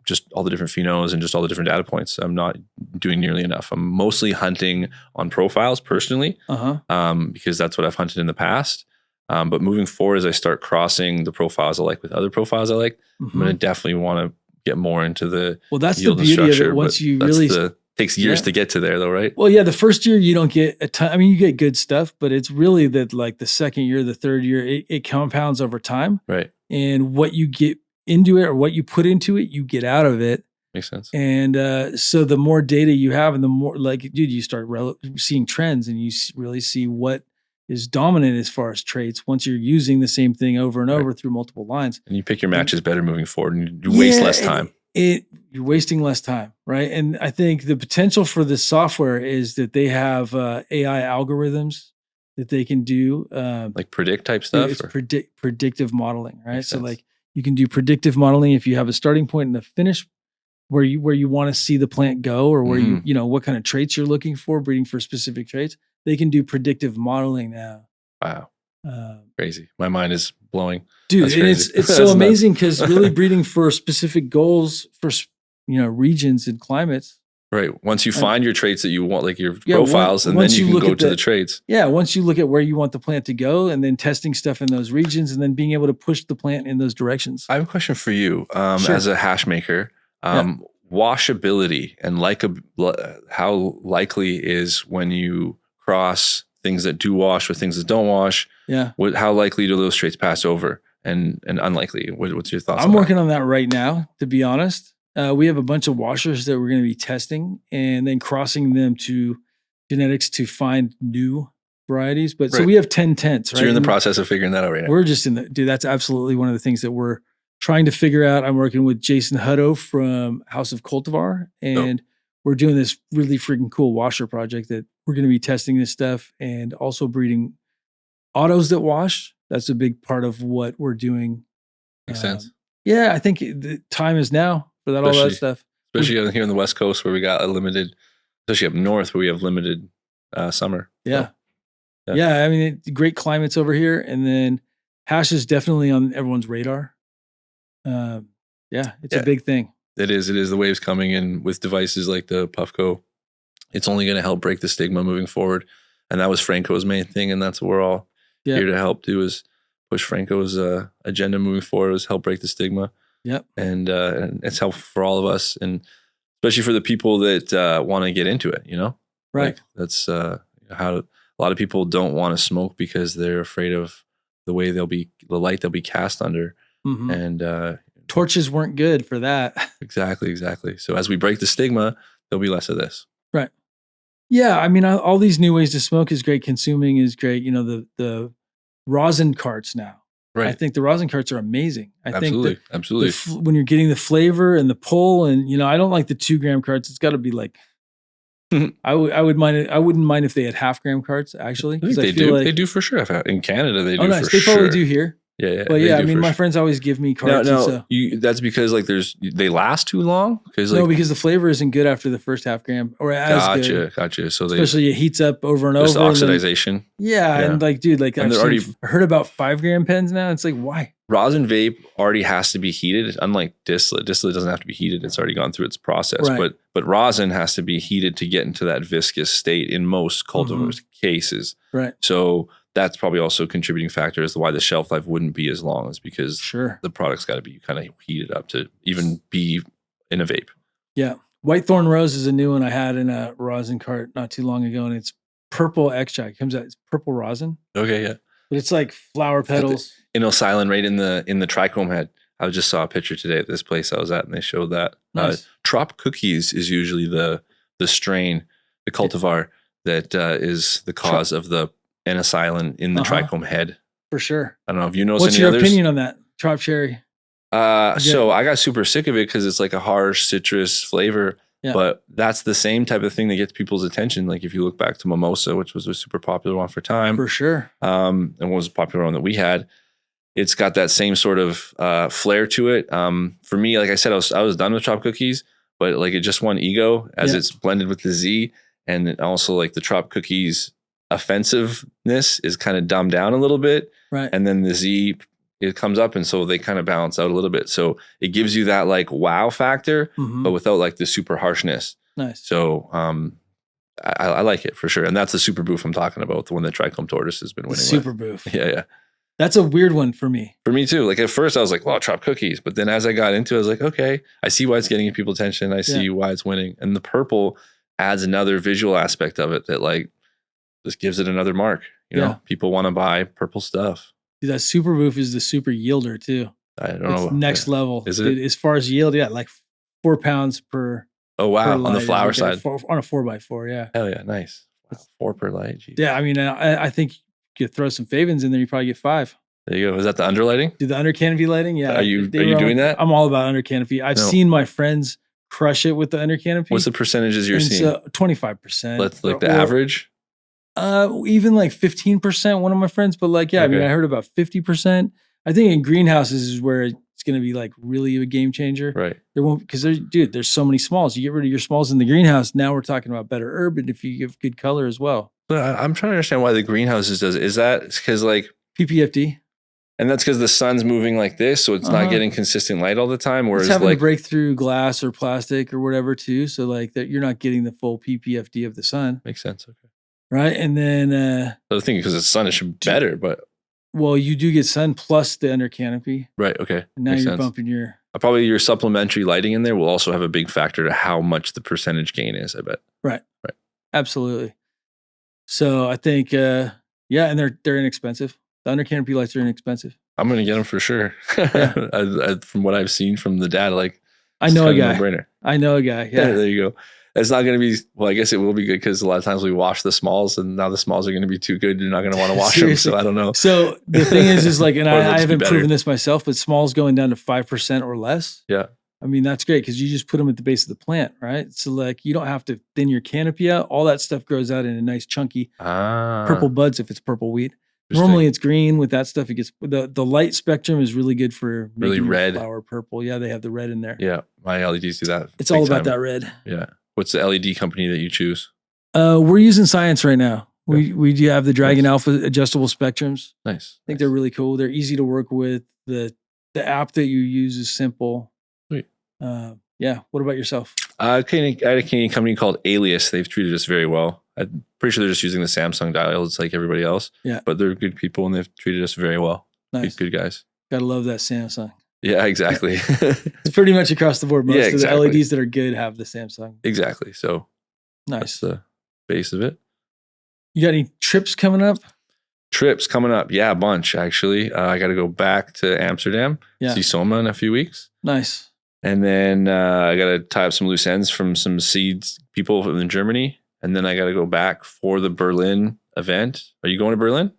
just all the different phenos and just all the different data points. I'm not doing nearly enough. I'm mostly hunting on profiles personally, Uh-huh. because that's what I've hunted in the past. But moving forward, as I start crossing the profiles I like with other profiles I like, I'm going to definitely want to get more into the Well, that's the yield and beauty of structure. it. Once but you that's really, takes years to get to there, though, right? well, yeah, the first year you don't get a ton. I mean, you get good stuff, but it's really that like the second year, the third year, it compounds over time. Right. And what you get into it or what you put into it, you get out of it. Makes sense. And so the more data you have, and the more like, dude, you start seeing trends, and you really see what is dominant as far as traits once you're using the same thing over and over through multiple lines. And you pick your matches better moving forward, and you waste less time. You're wasting less time, right? And I think the potential for this software is that they have AI algorithms that they can do, like predict type stuff. It's predictive modeling, right? So like you can do predictive modeling if you have a starting point and a finish where you want to see the plant go, or where you know what kind of traits you're looking for, breeding for specific traits. They can do predictive modeling now. Wow. Crazy. My mind is blowing. Dude, and it's so amazing because really breeding for specific goals for, you know, regions and climates. Right. Once you find your traits that you want, like your profiles, and then you can go to the traits. Yeah. Once you look at where you want the plant to go, and then testing stuff in those regions, and then being able to push the plant in those directions. I have a question for you. As a hash maker, washability and how likely is when you cross things that do wash with things that don't wash? Yeah. How likely do those traits pass over, and unlikely? What's your thoughts? I'm working on that right now, to be honest. We have a bunch of washers that we're going to be testing and then crossing them to genetics to find new varieties. But so we have 10 tents, right? So you're in the process of figuring that out right now. We're just dude, that's absolutely one of the things that we're trying to figure out. I'm working with Jason Hutto from House of Cultivar, and we're doing this really freaking cool washer project that we're going to be testing this stuff and also breeding autos that wash. That's a big part of what we're doing. Makes sense. Yeah, I think the time is now for that, all that stuff. Especially here on the West Coast where we got a limited, especially up north where we have limited summer. Yeah. So, I mean, great climates over here. And then hash is definitely on everyone's radar. It's a big thing. It is. The wave's coming in with devices like the Puffco. It's only going to help break the stigma moving forward. And that was Franco's main thing. And that's what we're all here to help do, is push Franco's agenda moving forward, is help break the stigma. Yep. And it's helpful for all of us, and especially for the people that want to get into it, you know? Right. Like that's how a lot of people don't want to smoke because they're afraid of the light they'll be cast under. Mm-hmm. And torches weren't good for that. Exactly. So as we break the stigma, there'll be less of this. Right. Yeah. I mean, all these new ways to smoke is great. Consuming is great. You know, the rosin carts now. Right. I think the rosin carts are amazing. I think absolutely. When you're getting the flavor and the pull, and you know, I don't like the 2 gram carts. It's got to be like, I wouldn't mind if they had 0.5 gram carts, actually. I think they do. They do for sure. In Canada, they do. Nice. For they sure. Probably do here. Yeah. But yeah, I mean, my friends always give me carts. No, that's because like they last too long. Because the flavor isn't good after the first 0.5 gram, or as good. Gotcha. So especially it heats up over and over. Just oxidization. And like, dude, like I've heard about 5 gram pens now. It's like, why? Rosin vape already has to be heated, unlike distillate. Distillate doesn't have to be heated; it's already gone through its process. Right. But rosin has to be heated to get into that viscous state in most cultivars cases. Right. So that's probably also a contributing factor as to why the shelf life wouldn't be as long, is because the product's got to be kind of heated up to even be in a vape. Yeah. Whitethorn Rose is a new one I had in a rosin cart not too long ago, and it's purple extract. It comes out, it's purple rosin. Okay, yeah. But it's like flower petals. Inosilin right in the trichome head. I just saw a picture today at this place I was at, and they showed that. Nice. Trop Cookies is usually the strain, the cultivar that is the cause of the inosilin in the trichome head. For sure. I don't know if you know. What's your opinion on that? Trop cherry. So I got super sick of it because it's like a harsh citrus flavor. Yeah. But that's the same type of thing that gets people's attention. Like if you look back to Mimosa, which was a super popular one for time. For sure. And what was a popular one that we had, it's got that same sort of flair to it. For me, like I said, I was done with Trop Cookies, but like it just won ego as it's blended with the Z. And it also like the Trop Cookies offensiveness is kind of dumbed down a little bit. Right. And then the Z, it comes up, and so they kind of balance out a little bit. So it gives you that like wow factor, but without like the super harshness. Nice. So I like it for sure. And that's the super boof I'm talking about, the one that Trichome Tortoise has been winning Super with. boof. Yeah. That's a weird one for me. For me too. Like at first I was like, well, Trop Cookies. But then as I got into it, I was like, okay, I see why it's getting people's attention. I see why it's winning. And the purple adds another visual aspect of it that like just gives it another mark. You know, people want to buy purple stuff. Dude, that super boof is the super yielder too. I don't know. Next level. Is it? Dude, as far as yield, like 4 pounds per. Oh, wow. On the flower side. On a 4x4. Yeah. Hell yeah. Nice. Wow. 4 per light. Geez. Yeah. I mean, I think you could throw some Favens in there. You probably get 5. There you go. Is that the underlighting? Do the under canopy lighting? Yeah. Are you doing that? I'm all about under canopy. I've seen my friends crush it with the under canopy. What's the percentages you're seeing? 25%. That's like the average? Even like 15%, one of my friends, but like, I mean, I heard about 50%. I think in greenhouses is where it's going to be like really a game changer. Right. There won't, because there's so many smalls. You get rid of your smalls in the greenhouse. Now we're talking about better urban if you give good color as well. But I'm trying to understand why the greenhouses does it. Is that because like PPFD? And that's because the sun's moving like this, so it's not getting consistent light all the time. Whereas it's having like to break through glass or plastic or whatever too. So like that, you're not getting the full PPFD of the sun. Makes sense. Okay. Right. And then I was thinking because it's sun, it should be better, but well, you do get sun plus the under canopy. Right. Okay. And now Makes you're sense. bumping your probably your supplementary lighting in there will also have a big factor to how much the percentage gain is, I bet. Right. Absolutely. So I think and they're inexpensive. The under canopy lights are inexpensive. I'm gonna get them for sure. From what I've seen from the data, like I know a guy. No-brainer. I know a guy. Yeah. There you go. It's not going to be, well, I guess it will be good because a lot of times we wash the smalls and now the smalls are going to be too good. You're not going to want to wash them. So I don't know. So the thing is like, and I haven't proven this myself, but smalls going down to 5% or less. Yeah. I mean, that's great because you just put them at the base of the plant, right? So like you don't have to thin your canopy out. All that stuff grows out in a nice chunky purple buds if it's purple wheat. Normally it's green. With that stuff, it gets the light spectrum is really good for really red flower purple. Yeah, they have the red in there. Yeah, my LEDs do that. It's all about that red. Yeah. What's the LED company that you choose? We're using Science right now. We do have the Dragon Alpha adjustable spectrums. Nice. I think they're really cool. They're easy to work with. The app that you use is simple. Sweet. Yeah. What about yourself? I had a Canadian company called Alias. They've treated us very well. I'm pretty sure they're just using the Samsung dial. It's like everybody else. Yeah. But they're good people and they've treated us very well. Nice. Good guys. Gotta love that Samsung. Yeah, exactly. It's pretty much across the board. Most of the LEDs that are good have the Samsung. Exactly. So nice. That's the base of it. You got any trips coming up? Trips coming up. Yeah, a bunch actually. I got to go back to Amsterdam, see Soma in a few weeks. Nice. And then I got to tie up some loose ends from some seeds people in Germany. And then I got to go back for the Berlin event. Are you going to Berlin?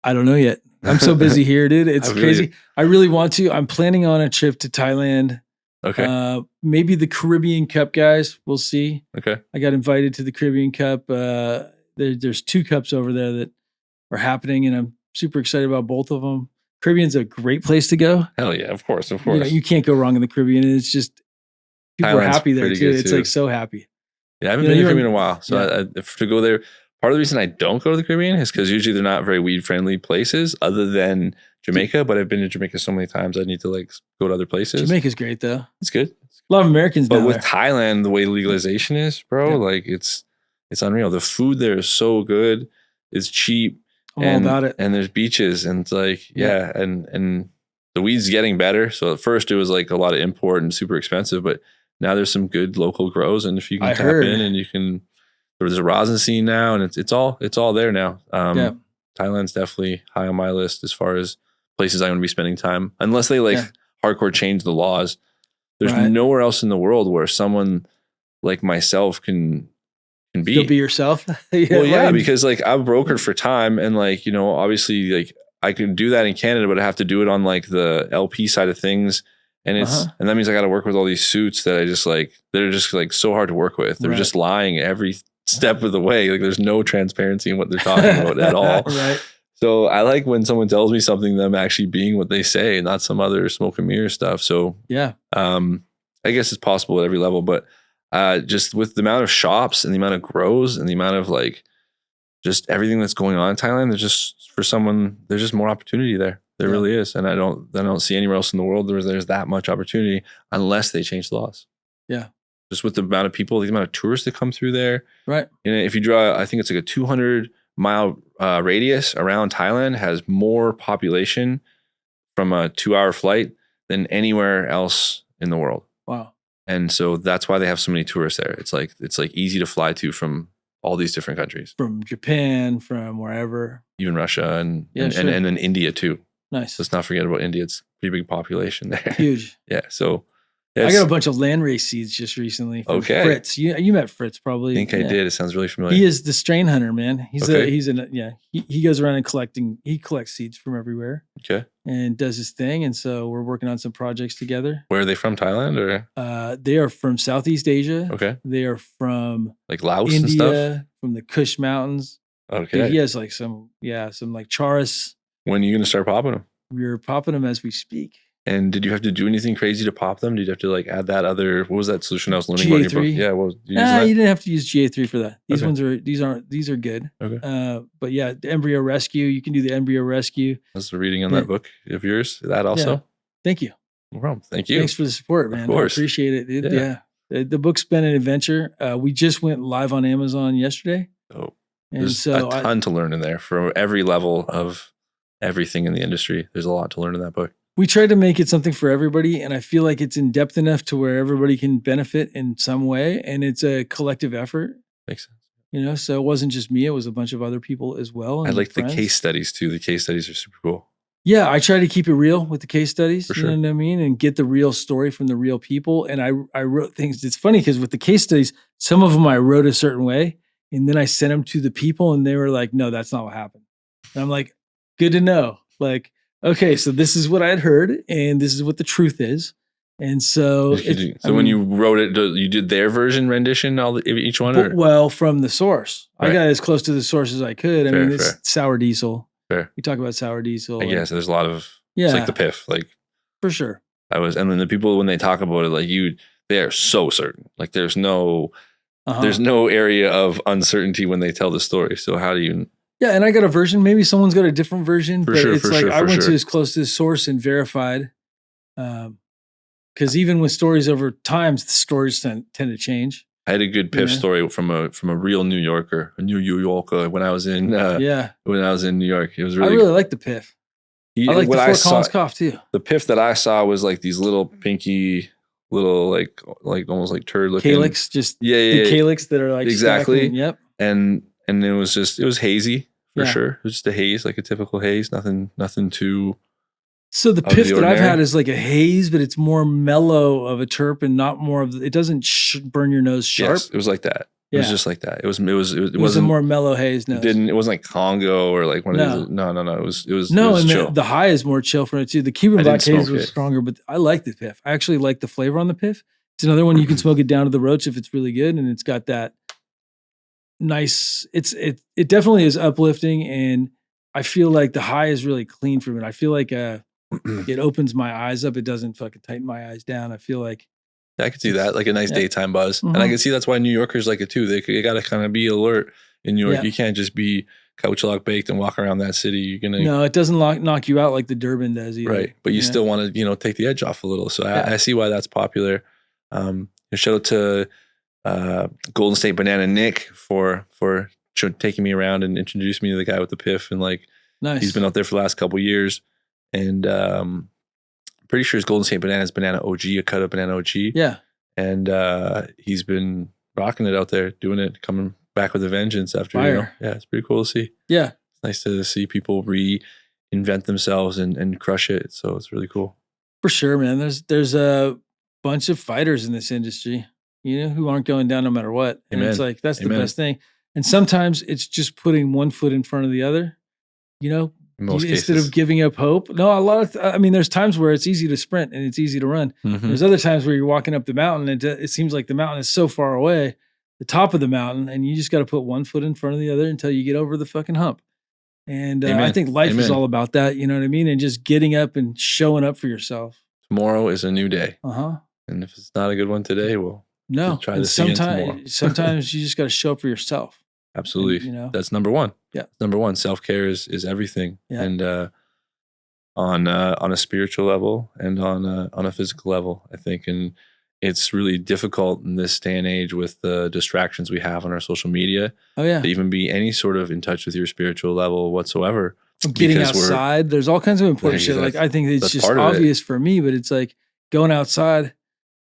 I don't know yet. I'm so busy here, dude. It's crazy. I really want to. I'm planning on a trip to Thailand. Okay. Maybe the Caribbean Cup guys. We'll see. Okay. I got invited to the Caribbean Cup. There's 2 cups over there that are happening, and I'm super excited about both of them. Caribbean's a great place to go. Hell yeah, of course, of course. You can't go wrong in the Caribbean. And it's just people are happy there too. It's like so happy. Yeah, I haven't been to the Caribbean in a while, so if to go there. Part of the reason I don't go to the Caribbean is because usually they're not very weed friendly places, other than Jamaica. But I've been to Jamaica so many times, I need to like go to other places. Jamaica's great though. It's good. A lot of Americans, but with Thailand, the way legalization is, bro, like it's unreal. The food there is so good. It's cheap. I'm all about it. And there's beaches, and it's like and the weed's getting better. So at first it was like a lot of import and super expensive, but now there's some good local grows, and if you can tap in and you can. There's a rosin scene now, and it's all there now. Thailand's definitely high on my list as far as places I'm going to be spending time, unless they hardcore change the laws. There's nowhere else in the world where someone like myself can be. You'll be yourself. Because like I've brokered for time, and like obviously like I can do that in Canada, but I have to do it on like the LP side of things. And and that means I got to work with all these suits that I just like, they're just like so hard to work with. They're just lying every step of the way. Like there's no transparency in what they're talking about at all. Right. So I like when someone tells me something, them actually being what they say, not some other smoke and mirror stuff. So I guess it's possible at every level, but just with the amount of shops and the amount of grows and the amount of like, just everything that's going on in Thailand, there's just more opportunity there. There really is. And I don't see anywhere else in the world there's that much opportunity unless they change the laws. Yeah. just with the amount of people, the amount of tourists that come through there. Right. And if you draw, I think it's like a 200-mile radius around Thailand has more population from a 2-hour flight than anywhere else in the world. Wow. And so that's why they have so many tourists there. It's like easy to fly to from all these different countries. From Japan, from wherever. Even Russia and Yeah, and, sure. and then India too. Nice. Let's not forget about India. It's a pretty big population there. Huge. Yeah. So I got a bunch of landrace seeds just recently from Fritz. You met Fritz probably. I think I did. It sounds really familiar. He is the strain hunter, man. He goes around and he collects seeds from everywhere. Okay. And does his thing. And so we're working on some projects together. Where are they from? Thailand or? They are from Southeast Asia. Okay. They are from like Laos India, and stuff? from the Kush Mountains. Okay. Dude, he has like some like charas. When are you going to start popping them? We're popping them as we speak. And did you have to do anything crazy to pop them? Did you have to like add that other? What was that solution I was learning about in your book? Yeah, well, you didn't have to use GA3 for that. These are good. Okay. But yeah, the embryo rescue. You can do the embryo rescue. I was reading on that book of yours. That also. Yeah. Thank you. No problem. Thank you. Thanks for the support, man. Of course. I appreciate it, dude. Yeah. The book's been an adventure. We just went live on Amazon yesterday. Oh, and there's so a ton to learn in there for every level of everything in the industry. There's a lot to learn in that book. We tried to make it something for everybody, and I feel like it's in depth enough to where everybody can benefit in some way, and it's a collective effort. Makes sense. So it wasn't just me; it was a bunch of other people as well. I like the case studies too. The case studies are super cool. Yeah, I try to keep it real with the case studies. For sure. You know what I mean, and get the real story from the real people. And I wrote things. It's funny because with the case studies, some of them I wrote a certain way, and then I sent them to the people, and they were like, "No, that's not what happened." And I'm like, "Good to know." Like. Okay, so this is what I had heard, and this is what the truth is, and so. When you wrote it, you did their version rendition, each one, or? Well, from the source, right. I got as close to the source as I could. Fair, it's sour diesel. Fair. We talk about sour diesel. I guess there's a lot of it's like the PIF, like for sure. and then the people when they talk about it, like they are so certain. Like there's no area of uncertainty when they tell the story. So how do you? Yeah, and I got a version. Maybe someone's got a different version, but it's like I went to as close to the source and verified. Because even with stories over times, the stories tend to change. I had a good PIF story from a real New Yorker, when I was in New York. It was really. I really like the PIF. I like the Fort Collins cough too. The PIF that I saw was like these little pinky, little like almost like turd looking calyx, the calyx that are like exactly. Stacking, yep. And it was hazy for sure. It was just a haze, like a typical haze. Nothing too. So the PIF that I've had is like a haze, but it's more mellow of a terp and not more of. It doesn't burn your nose sharp. Yes, it was like that. It was just like that. It was a more mellow haze. Nose. It wasn't like Congo or like one of these. No. It was and chill. The high is more chill from it too. The Cuban black haze was stronger, but I like the PIF. I actually like the flavor on the PIF. It's another one you can smoke it down to the roach if it's really good, and it's got that nice. It definitely is uplifting, and I feel like the high is really clean from it. I feel like it opens my eyes up. It doesn't fucking tighten my eyes down. I feel like. I could see that, like a nice daytime buzz. Mm-hmm. And I can see that's why New Yorkers like it too. They got to kind of be alert in New York. Yeah. You can't just be couch lock baked and walk around that city. You're going to. No, it doesn't knock you out like the Durban does either. Right. But you still want to, take the edge off a little. So I see why that's popular. Shout out to Golden State Banana Nick for taking me around and introducing me to the guy with the PIF. And nice. He's been out there for the last couple of years. And pretty sure it's Golden State Banana's Banana OG, a cut up Banana OG. Yeah. And he's been rocking it out there, doing it, coming back with a vengeance after, it's pretty cool to see. Yeah. It's nice to see people reinvent themselves and crush it. So it's really cool. For sure, man. There's a bunch of fighters in this industry, who aren't going down no matter what. And it's like, that's the best thing. And sometimes it's just putting one foot in front of the other, instead of giving up hope. No, there's times where it's easy to sprint and it's easy to run. Mm-hmm. There's other times where you're walking up the mountain and it seems like the mountain is so far away, the top of the mountain, and you just got to put one foot in front of the other until you get over the fucking hump. And I think life is all about that. You know what I mean? And just getting up and showing up for yourself. Tomorrow is a new day. Uh-huh. And if it's not a good one today, we'll try this again tomorrow. Sometimes you just got to show up for yourself. Absolutely. And, that's number one. Yeah. Number one, self-care is everything. Yeah. And on a spiritual level and on a physical level, I think. And it's really difficult in this day and age with the distractions we have on our social media Oh, to even be any sort of in touch with your spiritual level whatsoever. Getting Because outside. There's all kinds of important shit. Like, I think it's that's just part of it. obvious for me, but it's like going outside.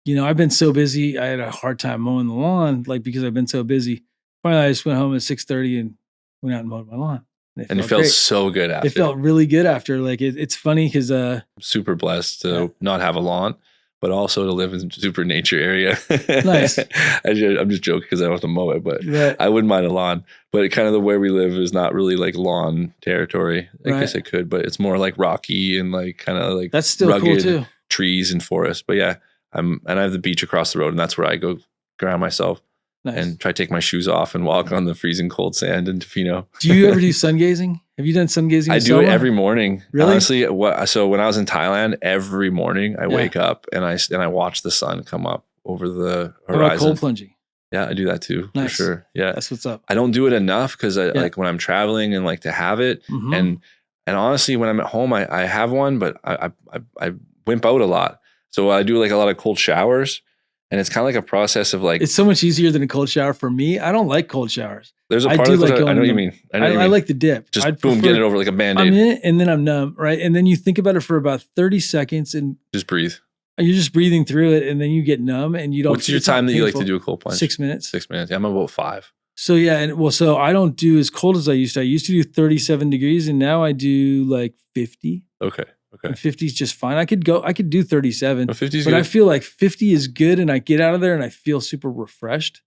You know, I've been so busy. I had a hard time mowing the lawn, like because I've been so busy. Finally, I just went home at 6:30 and went out and mowed my lawn. And it felt great. so good after. It felt really good after. Like it's funny because I'm super blessed to not have a lawn, but also to live in a super nature area. Nice. I'm just joking because I don't have to mow it, but I wouldn't mind a lawn. But kind of the way we live is not really like lawn territory. I guess it could, but it's more like rocky and like kind of like that's still rugged cool too. Trees and forests. But yeah, and I have the beach across the road, and that's where I go ground myself. Nice. And try to take my shoes off and walk on the freezing cold sand in Tofino. Do you ever do sun gazing? Have you done sun gazing? I do it every morning. Really? Honestly, so when I was in Thailand, every morning I wake up and I watch the sun come up over the horizon. What about cold plunging? Yeah, I do that too. Nice. For sure. Yeah. That's what's up. I don't do it enough because I like when I'm traveling and like to have it. And honestly, when I'm at home, I have one, but I wimp out a lot. So I do like a lot of cold showers. And it's kind of like a process of like... It's so much easier than a cold shower for me. I don't like cold showers. There's a part of it, I know what you mean. I like the dip. Just boom, get it over like a Band-Aid. I'm in it and then I'm numb, right? And then you think about it for about 30 seconds and... Just breathe. You're just breathing through it and then you get numb and you don't... What's your time that you like to do a cold plunge? 6 minutes. 6 minutes. Yeah, I'm about 5. So yeah, so I don't do as cold as I used to. I used to do 37 degrees and now I do like 50. Okay. And 50 is just fine. I could do 37, 50's but good. I feel like 50 is good and I get out of there and I feel super refreshed.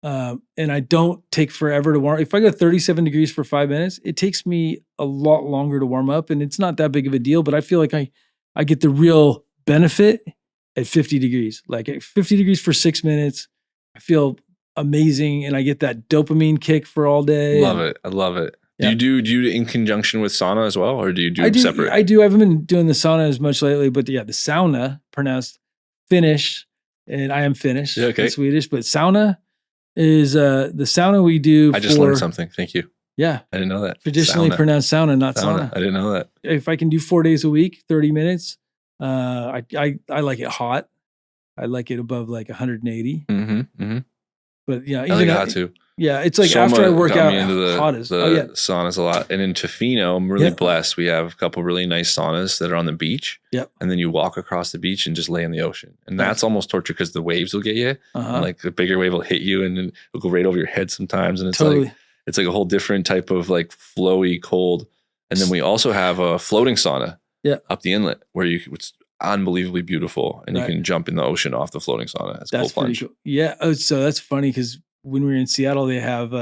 And I don't take forever to warm. If I go 37 degrees for 5 minutes, it takes me a lot longer to warm up and it's not that big of a deal, but I feel like I get the real benefit at 50 degrees. Like at 50 degrees for 6 minutes, I feel amazing and I get that dopamine kick for all day. Love it. I love it. Yeah. Do you do in conjunction with sauna as well, or do you do separate? I do. I haven't been doing the sauna as much lately, but yeah, the sauna, pronounced Finnish, and I am Finnish, Swedish, but sauna is the sauna we do. I just learned something. Thank you. Yeah, I didn't know that. Traditionally pronounced sauna, not sauna. I didn't know that. If I can do 4 days a week, 30 minutes, I like it hot. I like it above like 180. But yeah, I like it hot too. Yeah, it's like Soma after I work out, the saunas a lot. And in Tofino, I'm really blessed. We have a couple really nice saunas that are on the beach. Yep. And then you walk across the beach and just lay in the ocean. And that's almost torture because the waves will get you. And like the bigger wave will hit you and then it'll go right over your head sometimes. And it's like a whole different type of like flowy cold. And then we also have a floating sauna up the inlet where it's unbelievably beautiful. And you can jump in the ocean off the floating sauna. That's cold plunge. Cool. Yeah. Oh, so that's funny because when we were in Seattle, they have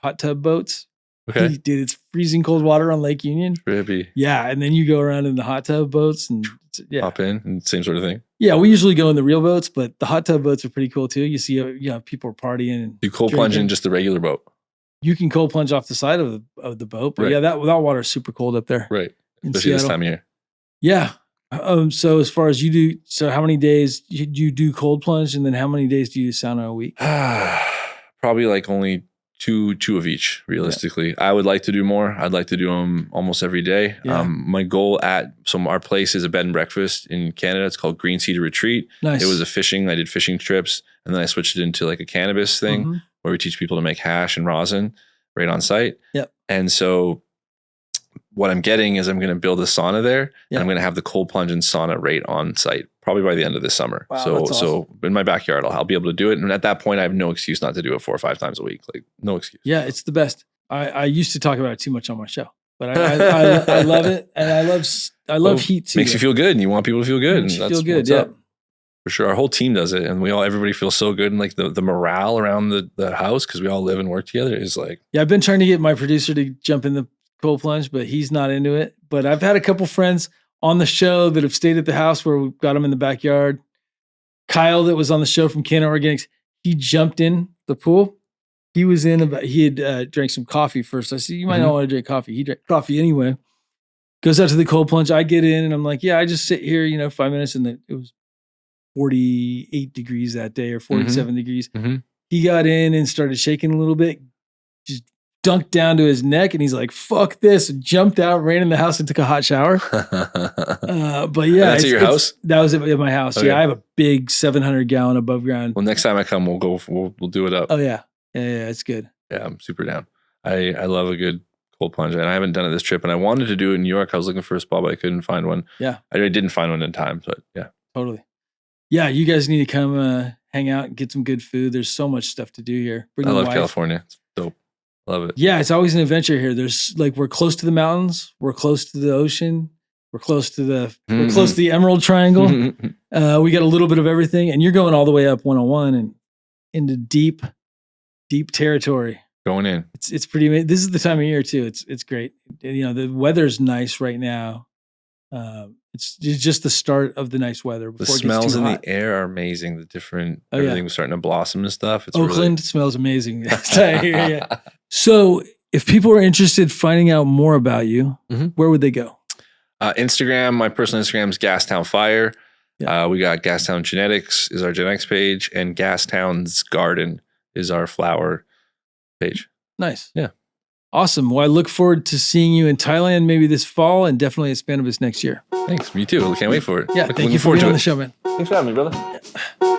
hot tub boats. Okay. Dude, it's freezing cold water on Lake Union. Trippy. Yeah. And then you go around in the hot tub boats and hop in and same sort of thing. Yeah. We usually go in the real boats, but the hot tub boats are pretty cool too. You see, people are partying. And you cold plunge in just the regular boat. You can cold plunge off the side of the boat. But yeah, that water is super cold up there. Right. Especially this time of year. Yeah. So as far as you do, so how many days do you do cold plunge and then how many days do you do sauna a week? Probably like only two of each, realistically. I would like to do more. I'd like to do them almost every day. Yeah. My goal our place is a bed and breakfast in Canada. It's called Green Cedar Retreat. Nice. It was I did fishing trips and then I switched it into like a cannabis thing where we teach people to make hash and rosin right on site. Yep. And so what I'm getting is I'm going to build a sauna there and I'm going to have the cold plunge and sauna right on site, probably by the end of this summer. Wow, so in my backyard, I'll be able to do it. And at that point, I have no excuse not to do it 4 or 5 times a week. Like no excuse. Yeah, it's the best. I used to talk about it too much on my show, but I love it. And I love heat too. Makes you feel good and you want people to feel good. Makes you feel good. Yeah. For sure. Our whole team does it and everybody feels so good. And like the morale around the house, because we all live and work together is like. Yeah, I've been trying to get my producer to jump in the cold plunge, but he's not into it. But I've had a couple friends on the show that have stayed at the house where we've got them in the backyard. Kyle, that was on the show from Canada Organics, he jumped in the pool. He had drank some coffee first. I said, you might not want to drink coffee. He drank coffee anyway. Goes out to the cold plunge. I get in and I'm like, yeah, I just sit here, 5 minutes. And it was 48 degrees that day or 47 degrees. He got in and started shaking a little bit, just dunked down to his neck, and he's like, "Fuck this!" Jumped out, ran in the house, and took a hot shower. But yeah, that's at your house. That was at my house. Okay. Yeah, I have a big 700-gallon above ground. Well, next time I come, we'll do it up. Oh yeah, it's good. Yeah, I'm super down. I love a good cold plunge, and I haven't done it this trip, and I wanted to do it in New York. I was looking for a spot, but I couldn't find one. Yeah, I didn't find one in time, but yeah, totally. Yeah, you guys need to come hang out and get some good food. There's so much stuff to do here. I love California. It's dope. Love it. Yeah, it's always an adventure here. There's we're close to the mountains, we're close to the ocean, we're close to the Emerald Triangle. We got a little bit of everything, and you're going all the way up 101 and into deep territory. Going in. It's pretty amazing. This is the time of year too. It's great. The weather's nice right now. It's just the start of the nice weather. The smells in the air are amazing. The different everything was starting to blossom and stuff. It's Oakland smells amazing. Yeah. So if people are interested in finding out more about you, where would they go? Instagram. My personal Instagram is Gastown Fire. Yeah. We got Gastown Genetics is our genetics page, and Gastown's Garden is our flower page. Nice. Yeah. Awesome. Well, I look forward to seeing you in Thailand maybe this fall, and definitely at Spannabis next year. Thanks. Me too. Can't wait for it. Yeah. Thank you for being on the show, man. Thanks for having me, brother.